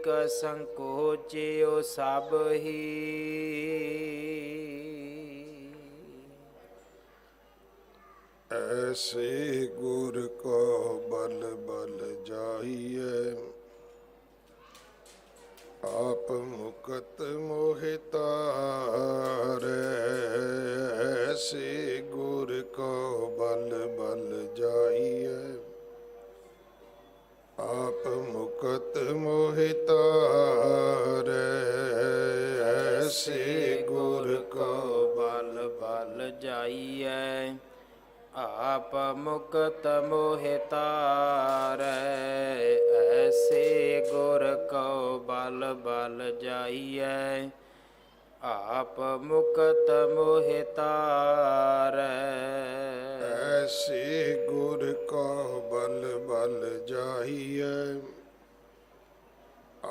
ਏਕ ਸੰਕੋਚਿਓ ਸਭ ਹੀ। ऐसे गुर को बल बल जाइए, आप मुकत मोहि तारे। ऐसे गुर को बल बल जाइए, आप मुकत मोहि तारे। ऐसे गुर को बल बल जाइए, आप मुकत मोहि तारै। ऐसे गुर को बल बल जाइए, आप मुकत मोहि तारै। ऐसे गुर को बल बल जाइए,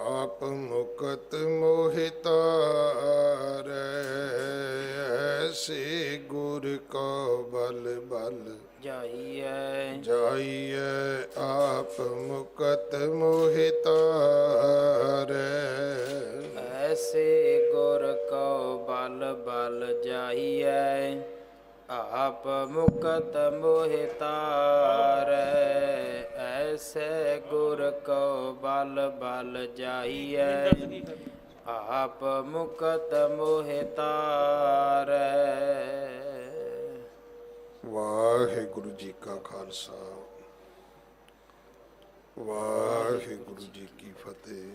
आप मुकत मोहि तारै। ऐसे गुर को बल बल जाइए, जाइए, आप मुकत मोहि तारै। ऐसे गुर को बल बल जाइए, आप मुकत मोहि तारै। ऐसे गुर को बल बल जाइए, आप मुकत मोहि तारै। वाहिगुरु जी का खालसा, वाहिगुरु जी की फतेह।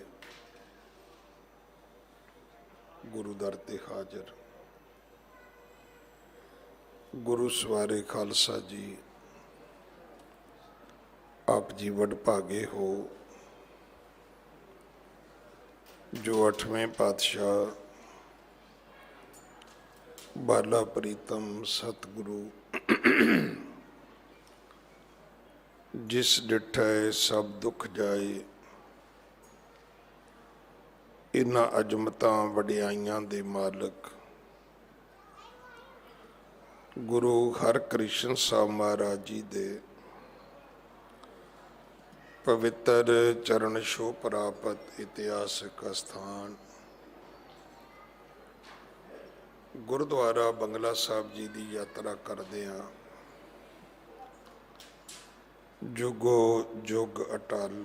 गुरु दर ते हाजर गुरु सवारे खालसा जी, आप जी वडभागे हो जो 8वें पातशाह बाला प्रीतम सतगुरु जिस डिठै सब दुख जाए, इन्हां अजमतां वडियाइयां दे मालक गुरु हरकृष्ण साहब महाराज जी दे पवित्र चरण छो प्राप्त इतिहासक स्थान गुरुद्वारा बंगला साहब जी की यात्रा करदिआं जुगो जुग अटल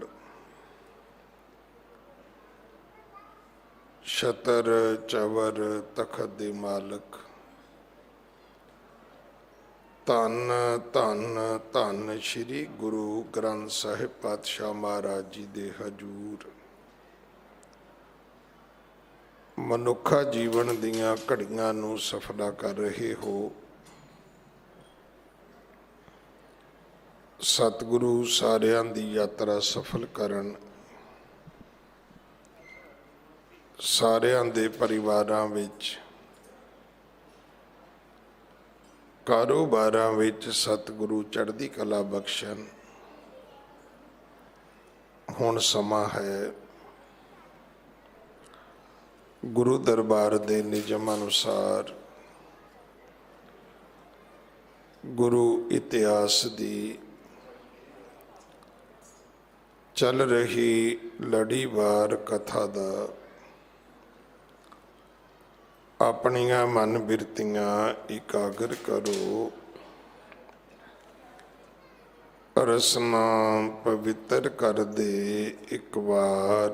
छतर चवर तखत दे मालक धन धन धन श्री गुरु ग्रंथ साहिब पातशाह महाराज जी दे हजूर मनुखा जीवन दियां घड़ियां नूं सफला कर रहे हो। सतगुरु सारियां दी यात्रा सफल करन, सारियां दे परिवारां विच कारोबारां विच सतगुरु चढ़दी कला बख्शन। हुण समा है गुरु दरबार दे निजम अनुसार गुरु इतिहास दी चल रही लड़ीवार कथा दा अपनियां मन बिरतियां इकागर करो। रसना पवित्र कर दे एक बार,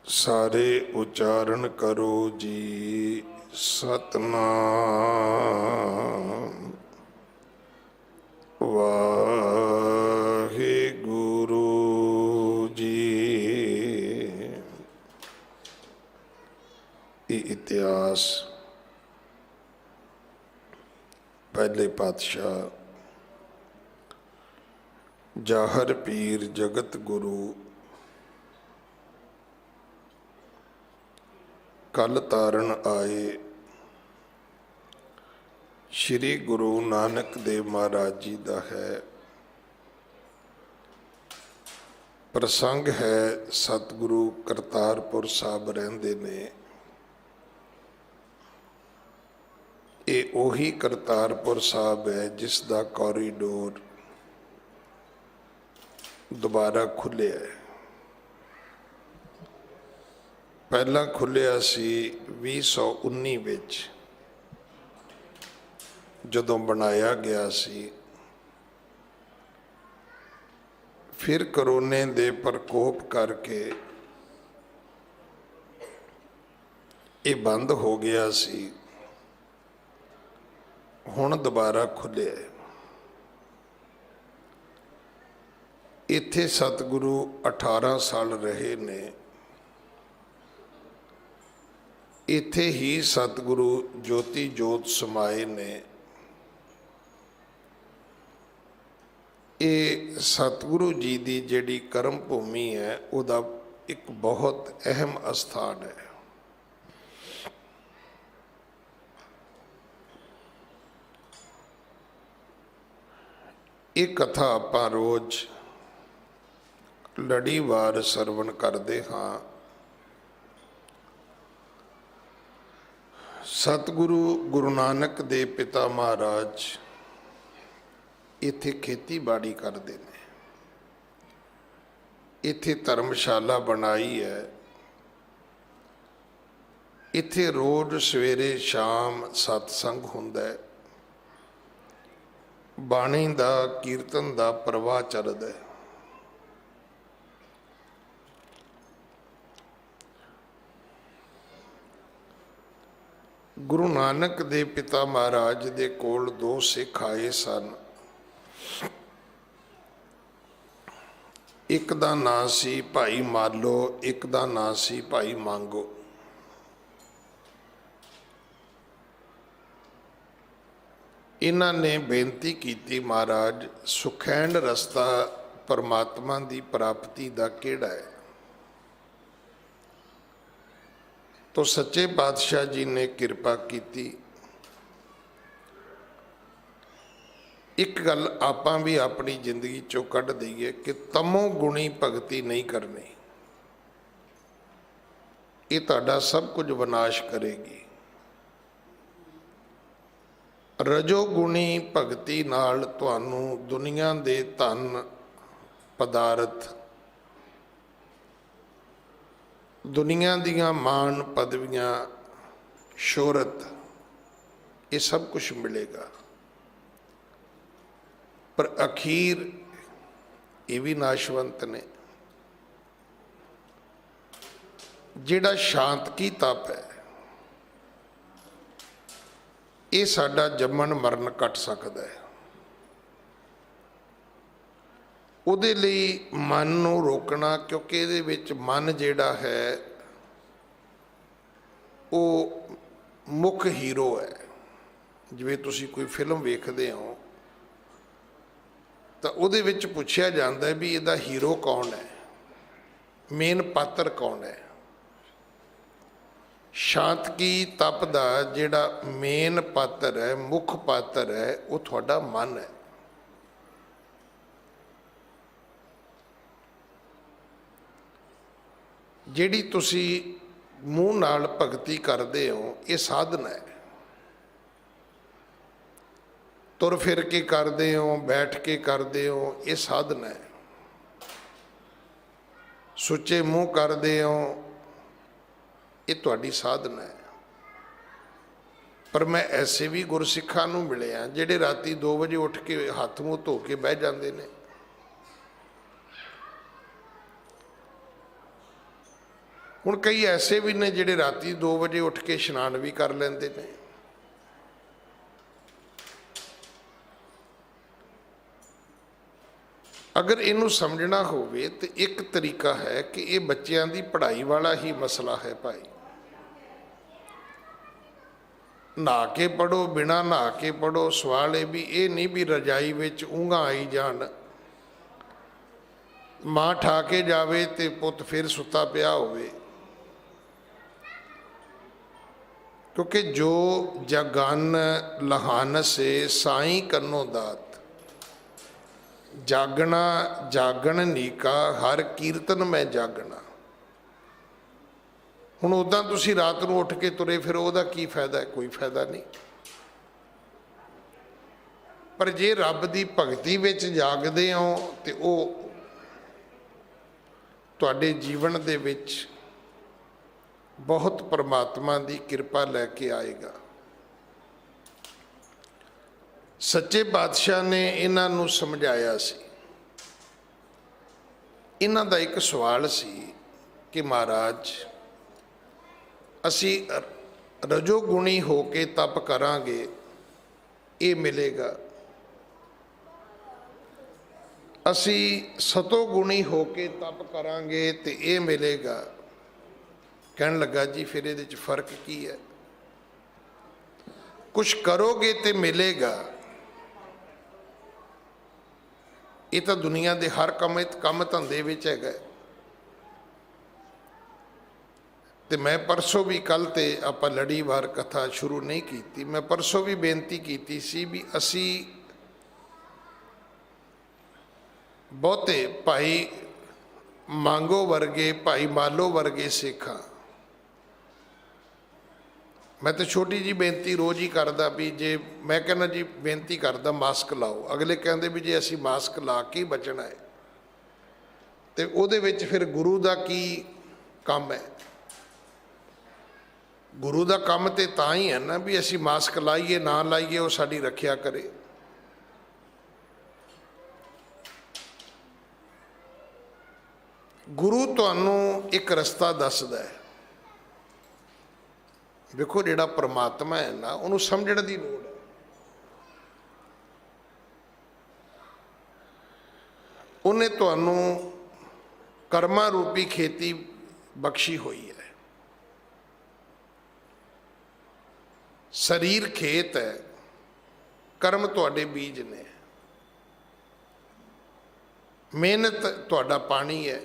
सारे उच्चारण करो जी सतनाम वाहिगुरु जी। ये इतिहास पहले पातशाह जाहर पीर जगत गुरु कल तारण आए श्री गुरु नानक देव महाराज जी का है। प्रसंग है सतगुरु करतारपुर साहब रहंदे ने। ये ओही करतारपुर साहब है जिसका कॉरीडोर दोबारा खुलिया है। ਪਹਿਲਾਂ ਖੁੱਲ੍ਹਿਆ ਸੀ 2019 ਵਿੱਚ, ਜਦੋਂ ਬਣਾਇਆ ਗਿਆ ਸੀ। ਫਿਰ ਕਰੋਨੇ ਦੇ ਪ੍ਰਕੋਪ ਕਰਕੇ ਇਹ ਬੰਦ ਹੋ ਗਿਆ ਸੀ। ਹੁਣ ਦੁਬਾਰਾ ਖੁੱਲ੍ਹਿਆ। ਇੱਥੇ ਸਤਿਗੁਰੂ 18 ਸਾਲ ਰਹੇ ਨੇ। ਇੱਥੇ ਹੀ ਸਤਿਗੁਰੂ ਜੋਤੀ ਜੋਤ ਸਮਾਏ ਨੇ। ਇਹ ਸਤਿਗੁਰੂ ਜੀ ਦੀ ਜਿਹੜੀ ਕਰਮ ਭੂਮੀ ਹੈ, ਉਹਦਾ ਇੱਕ ਬਹੁਤ ਅਹਿਮ ਅਸਥਾਨ ਹੈ। ਇਹ ਕਥਾ ਆਪਾਂ ਰੋਜ਼ ਲੜੀਵਾਰ ਸਰਵਣ ਕਰਦੇ ਹਾਂ। ਸਤਿਗੁਰੂ ਗੁਰੂ ਨਾਨਕ ਦੇ ਪਿਤਾ ਮਹਾਰਾਜ ਇੱਥੇ ਖੇਤੀਬਾੜੀ ਕਰਦੇ ਨੇ। ਇੱਥੇ ਧਰਮਸ਼ਾਲਾ ਬਣਾਈ ਹੈ। ਇੱਥੇ ਰੋਜ਼ ਸਵੇਰੇ ਸ਼ਾਮ ਸਤਸੰਗ ਹੁੰਦਾ ਹੈ। ਬਾਣੀ ਦਾ ਕੀਰਤਨ ਦਾ ਪ੍ਰਵਾਹ ਚੱਲਦਾ ਹੈ। ਗੁਰੂ ਨਾਨਕ ਦੇ ਪਿਤਾ ਮਹਾਰਾਜ ਦੇ ਕੋਲ 2 ਸਿੱਖ ਆਏ ਸਨ। ਇੱਕ ਦਾ ਨਾਂ ਸੀ ਭਾਈ ਮਾਲੋ, ਇੱਕ ਦਾ ਨਾਂ ਸੀ ਭਾਈ ਮੰਗੋ। ਇਹਨਾਂ ਨੇ ਬੇਨਤੀ ਕੀਤੀ, ਮਹਾਰਾਜ ਸੁਖੈਨ ਰਸਤਾ ਪਰਮਾਤਮਾ ਦੀ ਪ੍ਰਾਪਤੀ ਦਾ ਕਿਹੜਾ ਹੈ? ਤੋ ਸੱਚੇ ਪਾਤਸ਼ਾਹ ਜੀ ਨੇ ਕਿਰਪਾ ਕੀਤੀ। ਇੱਕ ਗੱਲ ਆਪਾਂ ਵੀ ਆਪਣੀ ਜ਼ਿੰਦਗੀ ਚੋਂ ਕੱਢ ਦਈਏ ਕਿ ਤਮੋ ਗੁਣੀ ਭਗਤੀ ਨਹੀਂ ਕਰਨੀ। ਇਹ ਤੁਹਾਡਾ ਸਭ ਕੁਝ ਵਿਨਾਸ਼ ਕਰੇਗੀ। ਰਜੋ ਗੁਣੀ ਭਗਤੀ ਨਾਲ ਤੁਹਾਨੂੰ ਦੁਨੀਆ ਦੇ ਧਨ ਪਦਾਰਥ, ਦੁਨੀਆ ਦੀਆਂ ਮਾਣ ਪਦਵੀਆਂ, ਸ਼ੋਹਰਤ, ਇਹ ਸਭ ਕੁਝ ਮਿਲੇਗਾ। ਪਰ ਅਖੀਰ ਇਹ ਵੀ ਨਾਸ਼ਵੰਤ ਨੇ। ਜਿਹੜਾ ਸ਼ਾਂਤ ਕੀ ਤਪ ਹੈ, ਇਹ ਸਾਡਾ ਜੰਮਣ ਮਰਨ ਕੱਟ ਸਕਦਾ ਹੈ। ਉਹਦੇ ਲਈ ਮਨ ਨੂੰ ਰੋਕਣਾ, ਕਿਉਂਕਿ ਇਹਦੇ ਵਿੱਚ ਮਨ ਜਿਹੜਾ ਹੈ ਉਹ ਮੁੱਖ ਹੀਰੋ ਹੈ। ਜਿਵੇਂ ਤੁਸੀਂ ਕੋਈ ਫਿਲਮ ਵੇਖਦੇ ਹੋ ਤਾਂ ਉਹਦੇ ਵਿੱਚ ਪੁੱਛਿਆ ਜਾਂਦਾ ਹੈ ਵੀ ਇਹਦਾ ਹੀਰੋ ਕੌਣ ਹੈ, ਮੇਨ ਪਾਤਰ ਕੌਣ ਹੈ। ਸ਼ਾਂਤ ਕੀ ਤਪ ਦਾ ਜਿਹੜਾ ਮੇਨ ਪਾਤਰ ਹੈ, ਮੁੱਖ ਪਾਤਰ ਹੈ, ਉਹ ਤੁਹਾਡਾ ਮਨ ਹੈ। ਜਿਹੜੀ ਤੁਸੀਂ ਮੂੰਹ ਨਾਲ ਭਗਤੀ ਕਰਦੇ ਹੋ, ਇਹ ਸਾਧਨਾ ਹੈ। ਤੁਰ ਫਿਰ ਕੇ ਕਰਦੇ ਹੋ, ਬੈਠ ਕੇ ਕਰਦੇ ਹੋ, ਇਹ ਸਾਧਨਾ ਹੈ। ਸੁੱਚੇ ਮੂੰਹ ਕਰਦੇ ਹੋ, ਇਹ ਤੁਹਾਡੀ ਸਾਧਨਾ ਹੈ। ਪਰ ਮੈਂ ਐਸੇ ਵੀ ਗੁਰਸਿੱਖਾਂ ਨੂੰ ਮਿਲਿਆ ਜਿਹੜੇ ਰਾਤੀ 2 ਵਜੇ ਉੱਠ ਕੇ ਹੱਥ ਮੂੰਹ ਧੋ ਕੇ ਬਹਿ ਜਾਂਦੇ ਨੇ। ਹੁਣ ਕਈ ਐਸੇ ਵੀ ਨੇ ਜਿਹੜੇ ਰਾਤੀ 2 ਵਜੇ ਉੱਠ ਕੇ ਇਸ਼ਨਾਨ ਵੀ ਕਰ ਲੈਂਦੇ ਨੇ। ਅਗਰ ਇਹਨੂੰ ਸਮਝਣਾ ਹੋਵੇ ਤੇ ਇੱਕ ਤਰੀਕਾ ਹੈ ਕਿ ਇਹ ਬੱਚਿਆਂ ਦੀ ਪੜ੍ਹਾਈ ਵਾਲਾ ਹੀ ਮਸਲਾ ਹੈ ਭਾਈ। ਨਹਾ ਕੇ ਪੜੋ, ਬਿਨਾਂ ਨਹਾ ਕੇ ਪੜੋ। ਸਵਾਲ ਇਹ ਵੀ ਇਹ ਨਹੀਂ ਵੀ ਰਜਾਈ ਵਿੱਚ ਉਂਘਾਂ ਆਈ ਜਾਣ, ਮਾਂ ਠਾ ਕੇ ਜਾਵੇ ਤੇ ਪੁੱਤ ਫਿਰ ਸੁੱਤਾ ਪਿਆ ਹੋਵੇ। ਕਿਉਂਕਿ ਜੋ ਜਗਨ ਲਹਾਨਸੇ ਸਾਈਂ ਕੰਨੋ ਦਾਤ, ਜਾਗਣਾ ਜਾਗਣ ਨੀਕਾ ਹਰ ਕੀਰਤਨ ਮੈਂ ਜਾਗਣਾ। ਹੁਣ ਉੱਦਾਂ ਤੁਸੀਂ ਰਾਤ ਨੂੰ ਉੱਠ ਕੇ ਤੁਰੇ ਫਿਰ ਉਹਦਾ ਕੀ ਫਾਇਦਾ? ਕੋਈ ਫਾਇਦਾ ਨਹੀਂ। ਪਰ ਜੇ ਰੱਬ ਦੀ ਭਗਤੀ ਵਿੱਚ ਜਾਗਦੇ ਹੋ ਤੇ ਉਹ ਤੁਹਾਡੇ ਜੀਵਨ ਦੇ ਵਿੱਚ बहुत परमात्मा की कृपा लैके आएगा। सच्चे पातशाह ने इन्हां नूं समझाया सी। इन्हां दा एक सवाल सी कि महाराज असी रजोगुणी होके तप करांगे ये मिलेगा, असी सतोगुणी होके तप करांगे तो ये मिलेगा। कहन लगा जी फिर ये फर्क की है? कुछ करोगे तो मिलेगा, ये तो दुनिया के हर काम धंधे विच हैगा। तो मैं परसों भी कल तो आप लड़ीवार कथा शुरू नहीं की, मैं परसों भी बेनती की सी भी असी बहुते भाई मांगो वर्गे भाई मालो वर्गे सिखा। मैं तो छोटी जी बेनती रोज़ ही करदा भी जे मैं कहना जी बेनती करदा मास्क लाओ, अगले कहते भी जे असी मास्क ला के बचना है तो उहदे विच फिर गुरु का की काम है? गुरु का काम तो तां ही है ना भी असी मास्क लाइए ना लाइए वो साडी रखिया करे। गुरु तुहानू एक रस्ता दसदा है। देखो जिहड़ा परमात्मा है ना उन्होंने समझण की लोड़ है। उन्हें तुहानू कर्मा रूपी खेती बख्शी हुई है। शरीर खेत है, कर्म तुहाडे बीज ने, मेहनत तुहाडा पानी है।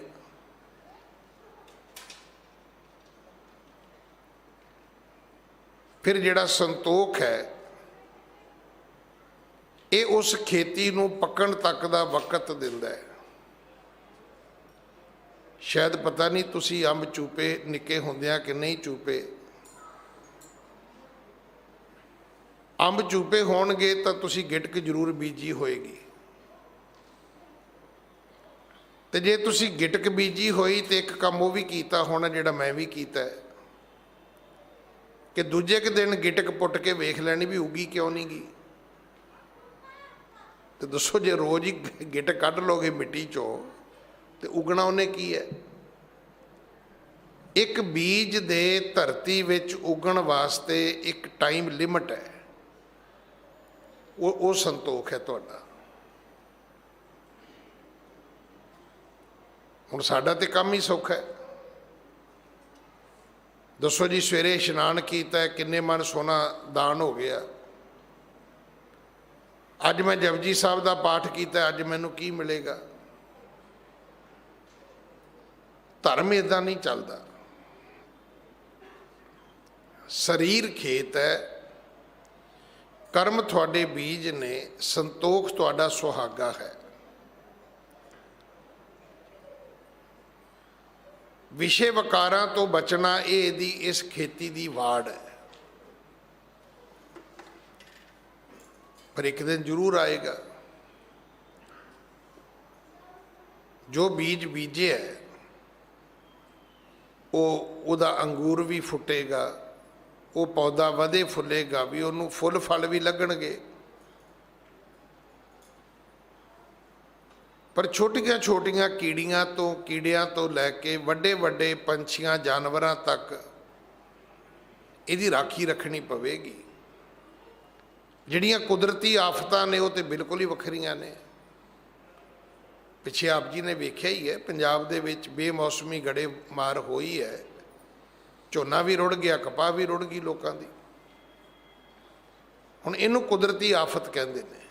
फिर जिहड़ा संतोख है ये उस खेती नूं पकण तक दा वक़्त दिंदा है। शायद पता नहीं तुसी अंब चूपे निक्के हुंदियां कि नहीं चूपे। अंब चूपे होणगे तां तुसी गिटक जरूर बीजी होएगी, ते जे तुसी गिटक बीजी होई तो एक काम वो भी कीता होना जिहड़ा मैं भी कीता है कि दूजे के दिन गिटक पुट के वेख लैनी भी उगी क्यों नहीं गई। तो दसो जे रोज़ ही गिटक कढ़ लोगे मिट्टी चों तो उगना उन्हें की है? एक बीज दे धरती विच उगण वास्ते एक टाइम लिमिट है, वो संतोख है तुहाडा। हुण साडा ते काम ही सौखा है। दसो जी सवेरे इशनान किया किन्ने मन सोना दान हो गया। अज मैं जपजी साहब का पाठ किया, अज मैनू की मिलेगा? धर्म इदां नहीं चलता। शरीर खेत है, कर्म थोड़े बीज ने, संतोख थोड़ा सुहागा है। विषय वकारां तो बचना ये इस खेती की वाड़ है। पर एक दिन जरूर आएगा। जो बीज बीजे है वो अंगूर भी फुटेगा, वो पौधा वधे फुलेगा भी, उन्होंने फुल फल भी लगणगे। पर छोटियां छोटियां कीड़ियां तो लैके वड्डे वड्डे पंछियां जानवरां तक इहदी राखी रखनी पवेगी। जिहड़ियां कुदरती आफतां ने वो तो बिल्कुल ही वखरियां ने। पिछे आप जी ने वेख्या ही है, पंजाब दे विच बेमौसमी गड़ेमार होई है, झोना भी रुड़ गया, कपाह भी रुड़ गई लोगों की। हुण इहनूं कुदरती आफत कहंदे ने।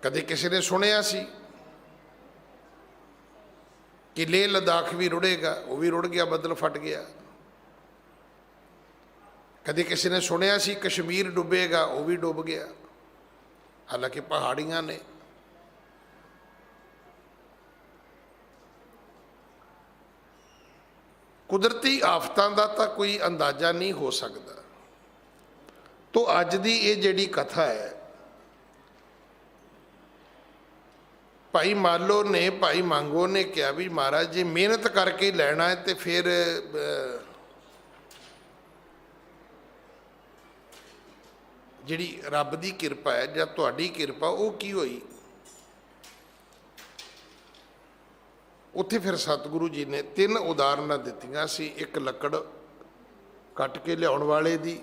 कदे किसी ने सुनिया सी कि लेह लद्दाख भी रुड़ेगा? वो भी रुड़ गया, बदल फट गया। कदे किसी ने सुनिया सी कश्मीर डुबेगा? वो भी डुब गया, हालांकि पहाड़ियां ने। कुदरती आफतां दा तां कोई अंदाजा नहीं हो सकता। तो अज दी ये जिहड़ी कथा है ਭਾਈ ਮਾਲੋ ਨੇ, ਭਾਈ ਮੰਗੋ ਨੇ ਕਿਹਾ ਵੀ ਮਹਾਰਾਜ ਜੇ ਮਿਹਨਤ ਕਰਕੇ ਲੈਣਾ ਹੈ ਤੇ ਫਿਰ ਜਿਹੜੀ ਰੱਬ ਦੀ ਕਿਰਪਾ ਹੈ ਜਾਂ ਤੁਹਾਡੀ ਕਿਰਪਾ ਉਹ ਕੀ ਹੋਈ। ਉੱਥੇ ਫਿਰ ਸਤਿਗੁਰੂ ਜੀ ਨੇ 3 ਉਦਾਹਰਨਾਂ ਦਿੱਤੀਆਂ ਸੀ। ਇੱਕ ਲੱਕੜ ਕੱਟ ਕੇ ਲਿਆਉਣ ਵਾਲੇ ਦੀ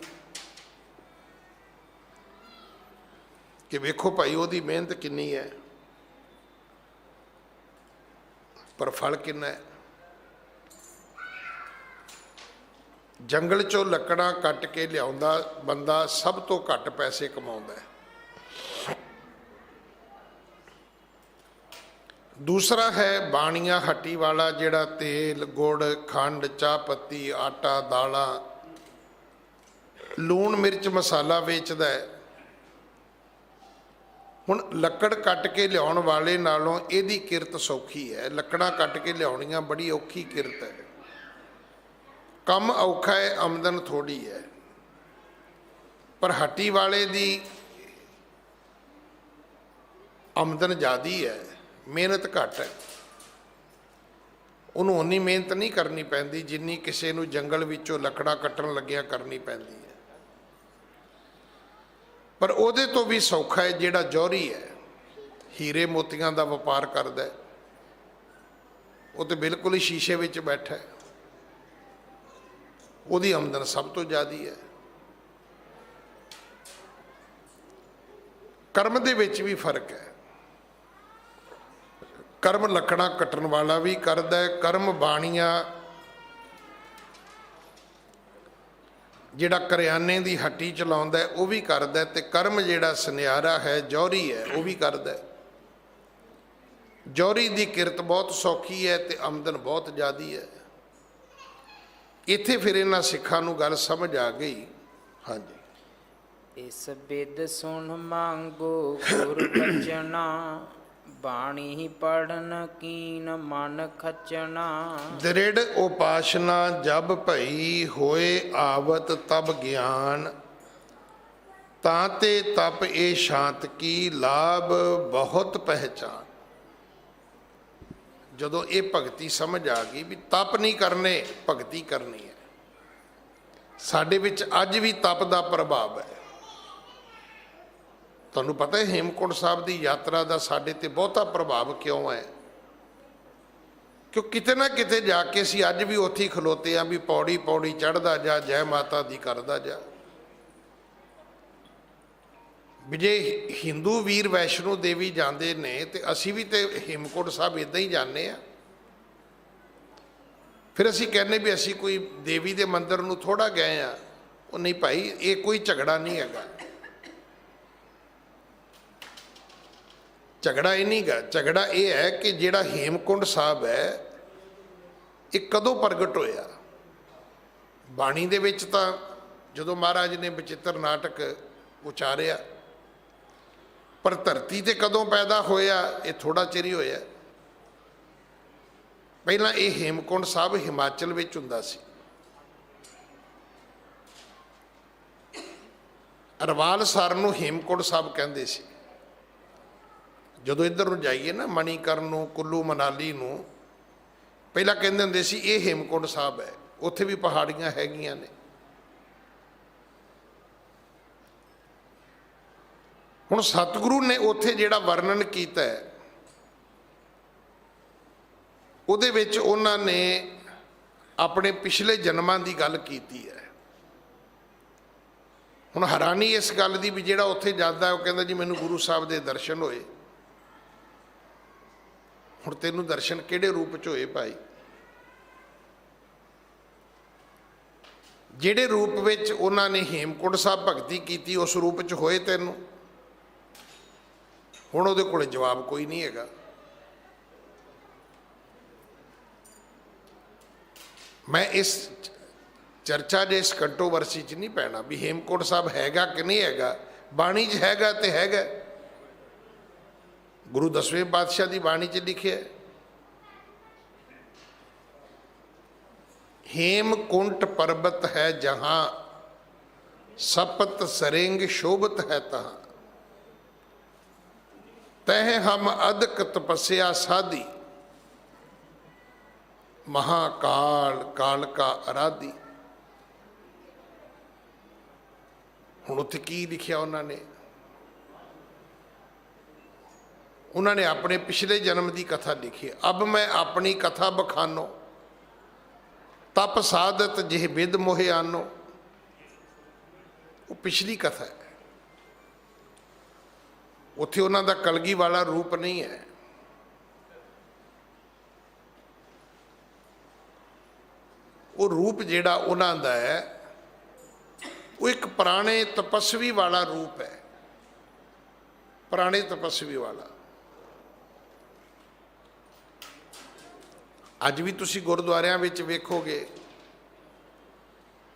ਕਿ ਵੇਖੋ ਭਾਈ ਉਹਦੀ ਮਿਹਨਤ ਕਿੰਨੀ ਹੈ ਪਰ ਫਲ ਕਿੰਨਾ ਹੈ। ਜੰਗਲ ਚੋਂ ਲੱਕੜਾਂ ਕੱਟ ਕੇ ਲਿਆਉਂਦਾ ਬੰਦਾ ਸਭ ਤੋਂ ਘੱਟ ਪੈਸੇ ਕਮਾਉਂਦਾ ਹੈ। ਦੂਸਰਾ ਹੈ ਬਾਣੀਆਂ ਹੱਟੀ ਵਾਲਾ, ਜਿਹੜਾ ਤੇਲ, ਗੁੜ, ਖੰਡ, ਚਾਹ ਪੱਤੀ, ਆਟਾ, ਦਾਲਾਂ, ਲੂਣ, ਮਿਰਚ, ਮਸਾਲਾ ਵੇਚਦਾ ਹੈ। ਹੁਣ ਲੱਕੜ ਕੱਟ ਕੇ ਲਿਆਉਣ ਵਾਲੇ ਨਾਲੋਂ ਇਹਦੀ ਕਿਰਤ ਸੌਖੀ ਹੈ। ਲੱਕੜਾਂ ਕੱਟ ਕੇ ਲਿਆਉਣੀਆਂ ਬੜੀ ਔਖੀ ਕਿਰਤ ਹੈ। ਕੰਮ ਔਖਾ ਹੈ, ਆਮਦਨ ਥੋੜੀ ਹੈ। ਪਰ ਹੱਟੀ ਵਾਲੇ ਦੀ ਆਮਦਨ ਜ਼ਿਆਦੀ ਹੈ, ਮਿਹਨਤ ਘੱਟ ਹੈ। ਉਹਨੂੰ ਉਨੀ ਮਿਹਨਤ ਨਹੀਂ ਕਰਨੀ ਪੈਂਦੀ ਜਿੰਨੀ ਕਿਸੇ ਨੂੰ ਜੰਗਲ ਵਿੱਚੋਂ ਲੱਕੜਾਂ ਕੱਟਣ ਲੱਗਿਆ ਕਰਨੀ ਪੈਂਦੀ ਹੈ। ਪਰ ਉਹਦੇ ਤੋਂ ਵੀ ਸੌਖਾ ਹੈ ਜਿਹੜਾ ਜੌਹਰੀ ਹੈ, ਹੀਰੇ ਮੋਤੀਆਂ ਦਾ ਵਪਾਰ ਕਰਦਾ ਹੈ। ਉਹ ਤੇ ਬਿਲਕੁਲ ਹੀ ਸ਼ੀਸ਼ੇ ਵਿੱਚ ਬੈਠਾ ਹੈ, ਉਹਦੀ ਆਮਦਨ ਸਭ ਤੋਂ ਜ਼ਿਆਦੀ ਹੈ। ਕਰਮ ਦੇ ਵਿੱਚ ਵੀ ਫਰਕ ਹੈ। ਕਰਮ ਲੱਕੜਾਂ ਕੱਟਣ ਵਾਲਾ ਵੀ ਕਰਦਾ ਹੈ, ਕਰਮ ਬਾਣੀਆਂ ਜਿਹੜਾ ਕਰਿਆਨੇ ਦੀ ਹੱਟੀ ਚਲਾਉਂਦਾ ਉਹ ਵੀ ਕਰਦਾ, ਤੇ ਕਰਮ ਜਿਹੜਾ ਸੁਨਿਆਰਾ ਹੈ, ਜੌਹਰੀ ਹੈ, ਉਹ ਵੀ ਕਰਦਾ। ਜੌਹਰੀ ਦੀ ਕਿਰਤ ਬਹੁਤ ਸੌਖੀ ਹੈ ਤੇ ਆਮਦਨ ਬਹੁਤ ਜ਼ਿਆਦੀ ਹੈ। ਇੱਥੇ ਫਿਰ ਇਹਨਾਂ ਸਿੱਖਾਂ ਨੂੰ ਗੱਲ ਸਮਝ ਆ ਗਈ। ਹਾਂਜੀ, ਇਸ ਬਿਦ ਸੁਣ ਮੰਗੋ ਗੁਰ ਬਚਨਾ, ਬਾਣੀ ਪੜਨ ਕੀਨ ਮਨ ਖਚਣਾ। ਦ੍ਰਿੜ ਉਪਾਸਨਾ ਜਬ ਭਈ, ਹੋਏ ਆਵਤ ਤਬ ਗਿਆਨ, ਤਾਂ ਤੇ ਤਪ ਇਹ ਸ਼ਾਂਤ ਕੀ, ਲਾਭ ਬਹੁਤ ਪਹਿਚਾਨ। ਜਦੋਂ ਇਹ ਭਗਤੀ ਸਮਝ ਆ ਗਈ ਵੀ ਤਪ ਨਹੀਂ ਕਰਨੇ, ਭਗਤੀ ਕਰਨੀ ਹੈ। ਸਾਡੇ ਵਿੱਚ ਅੱਜ ਵੀ ਤਪ ਦਾ ਪ੍ਰਭਾਵ ਹੈ। ਤੁਹਾਨੂੰ ਪਤਾ ਹੈ ਹੇਮਕੁੰਟ ਸਾਹਿਬ ਦੀ ਯਾਤਰਾ ਦਾ ਸਾਡੇ ਤੇ ਬਹੁਤਾ ਪ੍ਰਭਾਵ ਕਿਉਂ ਹੈ? ਕਿਉਂ ਕਿਤੇ ਨਾ ਕਿਤੇ ਜਾ ਕੇ ਅਸੀਂ ਅੱਜ ਵੀ ਉੱਥੇ ਹੀ ਖਲੋਤੇ ਹਾਂ ਵੀ ਪੌੜੀ ਪੌੜੀ ਚੜ੍ਹਦਾ ਜਾ, ਜੈ ਮਾਤਾ ਦੀ ਕਰਦਾ ਜਾ। ਵੀ ਜੇ ਹਿੰਦੂ ਵੀਰ ਵੈਸ਼ਨੋ ਦੇਵੀ ਜਾਂਦੇ ਨੇ ਤੇ ਅਸੀਂ ਵੀ ਤੇ ਹੇਮਕੁੰਟ ਸਾਹਿਬ ਇੱਦਾਂ ਹੀ ਜਾਂਦੇ ਹਾਂ। ਫਿਰ ਅਸੀਂ ਕਹਿੰਦੇ ਵੀ ਅਸੀਂ ਕੋਈ ਦੇਵੀ ਦੇ ਮੰਦਿਰ ਨੂੰ ਥੋੜ੍ਹਾ ਗਏ ਆ। ਉਹ ਨਹੀਂ ਭਾਈ, ਇਹ ਕੋਈ ਝਗੜਾ ਨਹੀਂ ਹੈਗਾ। ਝਗੜਾ ਇਹ ਨਹੀਂ ਗਾ। ਝਗੜਾ ਇਹ ਹੈ ਕਿ ਜਿਹੜਾ ਹੇਮਕੁੰਟ ਸਾਹਿਬ ਹੈ ਇਹ ਕਦੋਂ ਪ੍ਰਗਟ ਹੋਇਆ। ਬਾਣੀ ਦੇ ਵਿੱਚ ਤਾਂ ਜਦੋਂ ਮਹਾਰਾਜ ਨੇ ਬਚਿੱਤਰ ਨਾਟਕ ਉਚਾਰਿਆ, ਪਰ ਧਰਤੀ ਤੇ ਕਦੋਂ ਪੈਦਾ ਹੋਇਆ ਇਹ ਥੋੜਾ ਚਿਰ ਹੀ ਹੋਇਆ। ਪਹਿਲਾਂ ਇਹ ਹੇਮਕੁੰਟ ਸਾਹਿਬ ਹਿਮਾਚਲ ਵਿੱਚ ਹੁੰਦਾ ਸੀ। ਅਰਵਾਲ ਸਰ ਨੂੰ ਹੇਮਕੁੰਟ ਸਾਹਿਬ ਕਹਿੰਦੇ ਸੀ। ਜਦੋਂ ਇੱਧਰ ਨੂੰ ਜਾਈਏ ਨਾ ਮਣੀਕਰਨ ਨੂੰ, ਕੁੱਲੂ ਮਨਾਲੀ ਨੂੰ, ਪਹਿਲਾਂ ਕਹਿੰਦੇ ਹੁੰਦੇ ਸੀ ਇਹ ਹੇਮਕੁੰਟ ਸਾਹਿਬ ਹੈ। ਉੱਥੇ ਵੀ ਪਹਾੜੀਆਂ ਹੈਗੀਆਂ ਨੇ। ਹੁਣ ਸਤਿਗੁਰੂ ਨੇ ਉੱਥੇ ਜਿਹੜਾ ਵਰਣਨ ਕੀਤਾ ਹੈ ਉਹਦੇ ਵਿੱਚ ਉਹਨਾਂ ਨੇ ਆਪਣੇ ਪਿਛਲੇ ਜਨਮਾਂ ਦੀ ਗੱਲ ਕੀਤੀ ਹੈ। ਹੁਣ ਹੈਰਾਨੀ ਇਸ ਗੱਲ ਦੀ ਵੀ ਜਿਹੜਾ ਉੱਥੇ ਜਾਂਦਾ ਉਹ ਕਹਿੰਦਾ ਜੀ ਮੈਨੂੰ ਗੁਰੂ ਸਾਹਿਬ ਦੇ ਦਰਸ਼ਨ ਹੋਏ। ਹੁਣ ਤੈਨੂੰ ਦਰਸ਼ਨ ਕਿਹੜੇ ਰੂਪ 'ਚ ਹੋਏ ਭਾਈ? ਜਿਹੜੇ ਰੂਪ ਵਿੱਚ ਉਹਨਾਂ ਨੇ ਹੇਮਕੁੰਟ ਸਾਹਿਬ ਭਗਤੀ ਕੀਤੀ ਉਸ ਰੂਪ 'ਚ ਹੋਏ ਤੈਨੂੰ? ਹੁਣ ਉਹਦੇ ਕੋਲ ਜਵਾਬ ਕੋਈ ਨਹੀਂ ਹੈਗਾ। ਮੈਂ ਇਸ ਚਰਚਾ ਦੇ ਇਸ ਕੰਟਰੋਵਰਸੀ 'ਚ ਨਹੀਂ ਪੈਣਾ ਵੀ ਹੇਮਕੁੰਟ ਸਾਹਿਬ ਹੈਗਾ ਕਿ ਨਹੀਂ ਹੈਗਾ। ਬਾਣੀ 'ਚ ਹੈਗਾ ਤੇ ਹੈਗਾ। ਗੁਰੂ 10ਵੇਂ ਪਾਤਸ਼ਾਹ ਦੀ ਬਾਣੀ 'ਚ ਲਿਖਿਆ हेमकुंट पर्वत है जहां सपत सरेंग शोभत है तहां, तह हम अदक तपस्या साधी, महाकाल काल का आराधी। हुण उत्थे की लिखिया उन्होंने अपने पिछले जन्म की कथा लिखी। अब मैं अपनी कथा बखानो, तप साधत जिह विद मोहे आनो। वो पिछली कथा है, उत्थे उन्हों का कलगी वाला रूप नहीं है। वो रूप जिहड़ा उन्हों का है वो एक पुराने तपस्वी वाला रूप है, पुराने तपस्वी वाला। अज भी तुसी गुरुद्वारियां विच वेखोगे,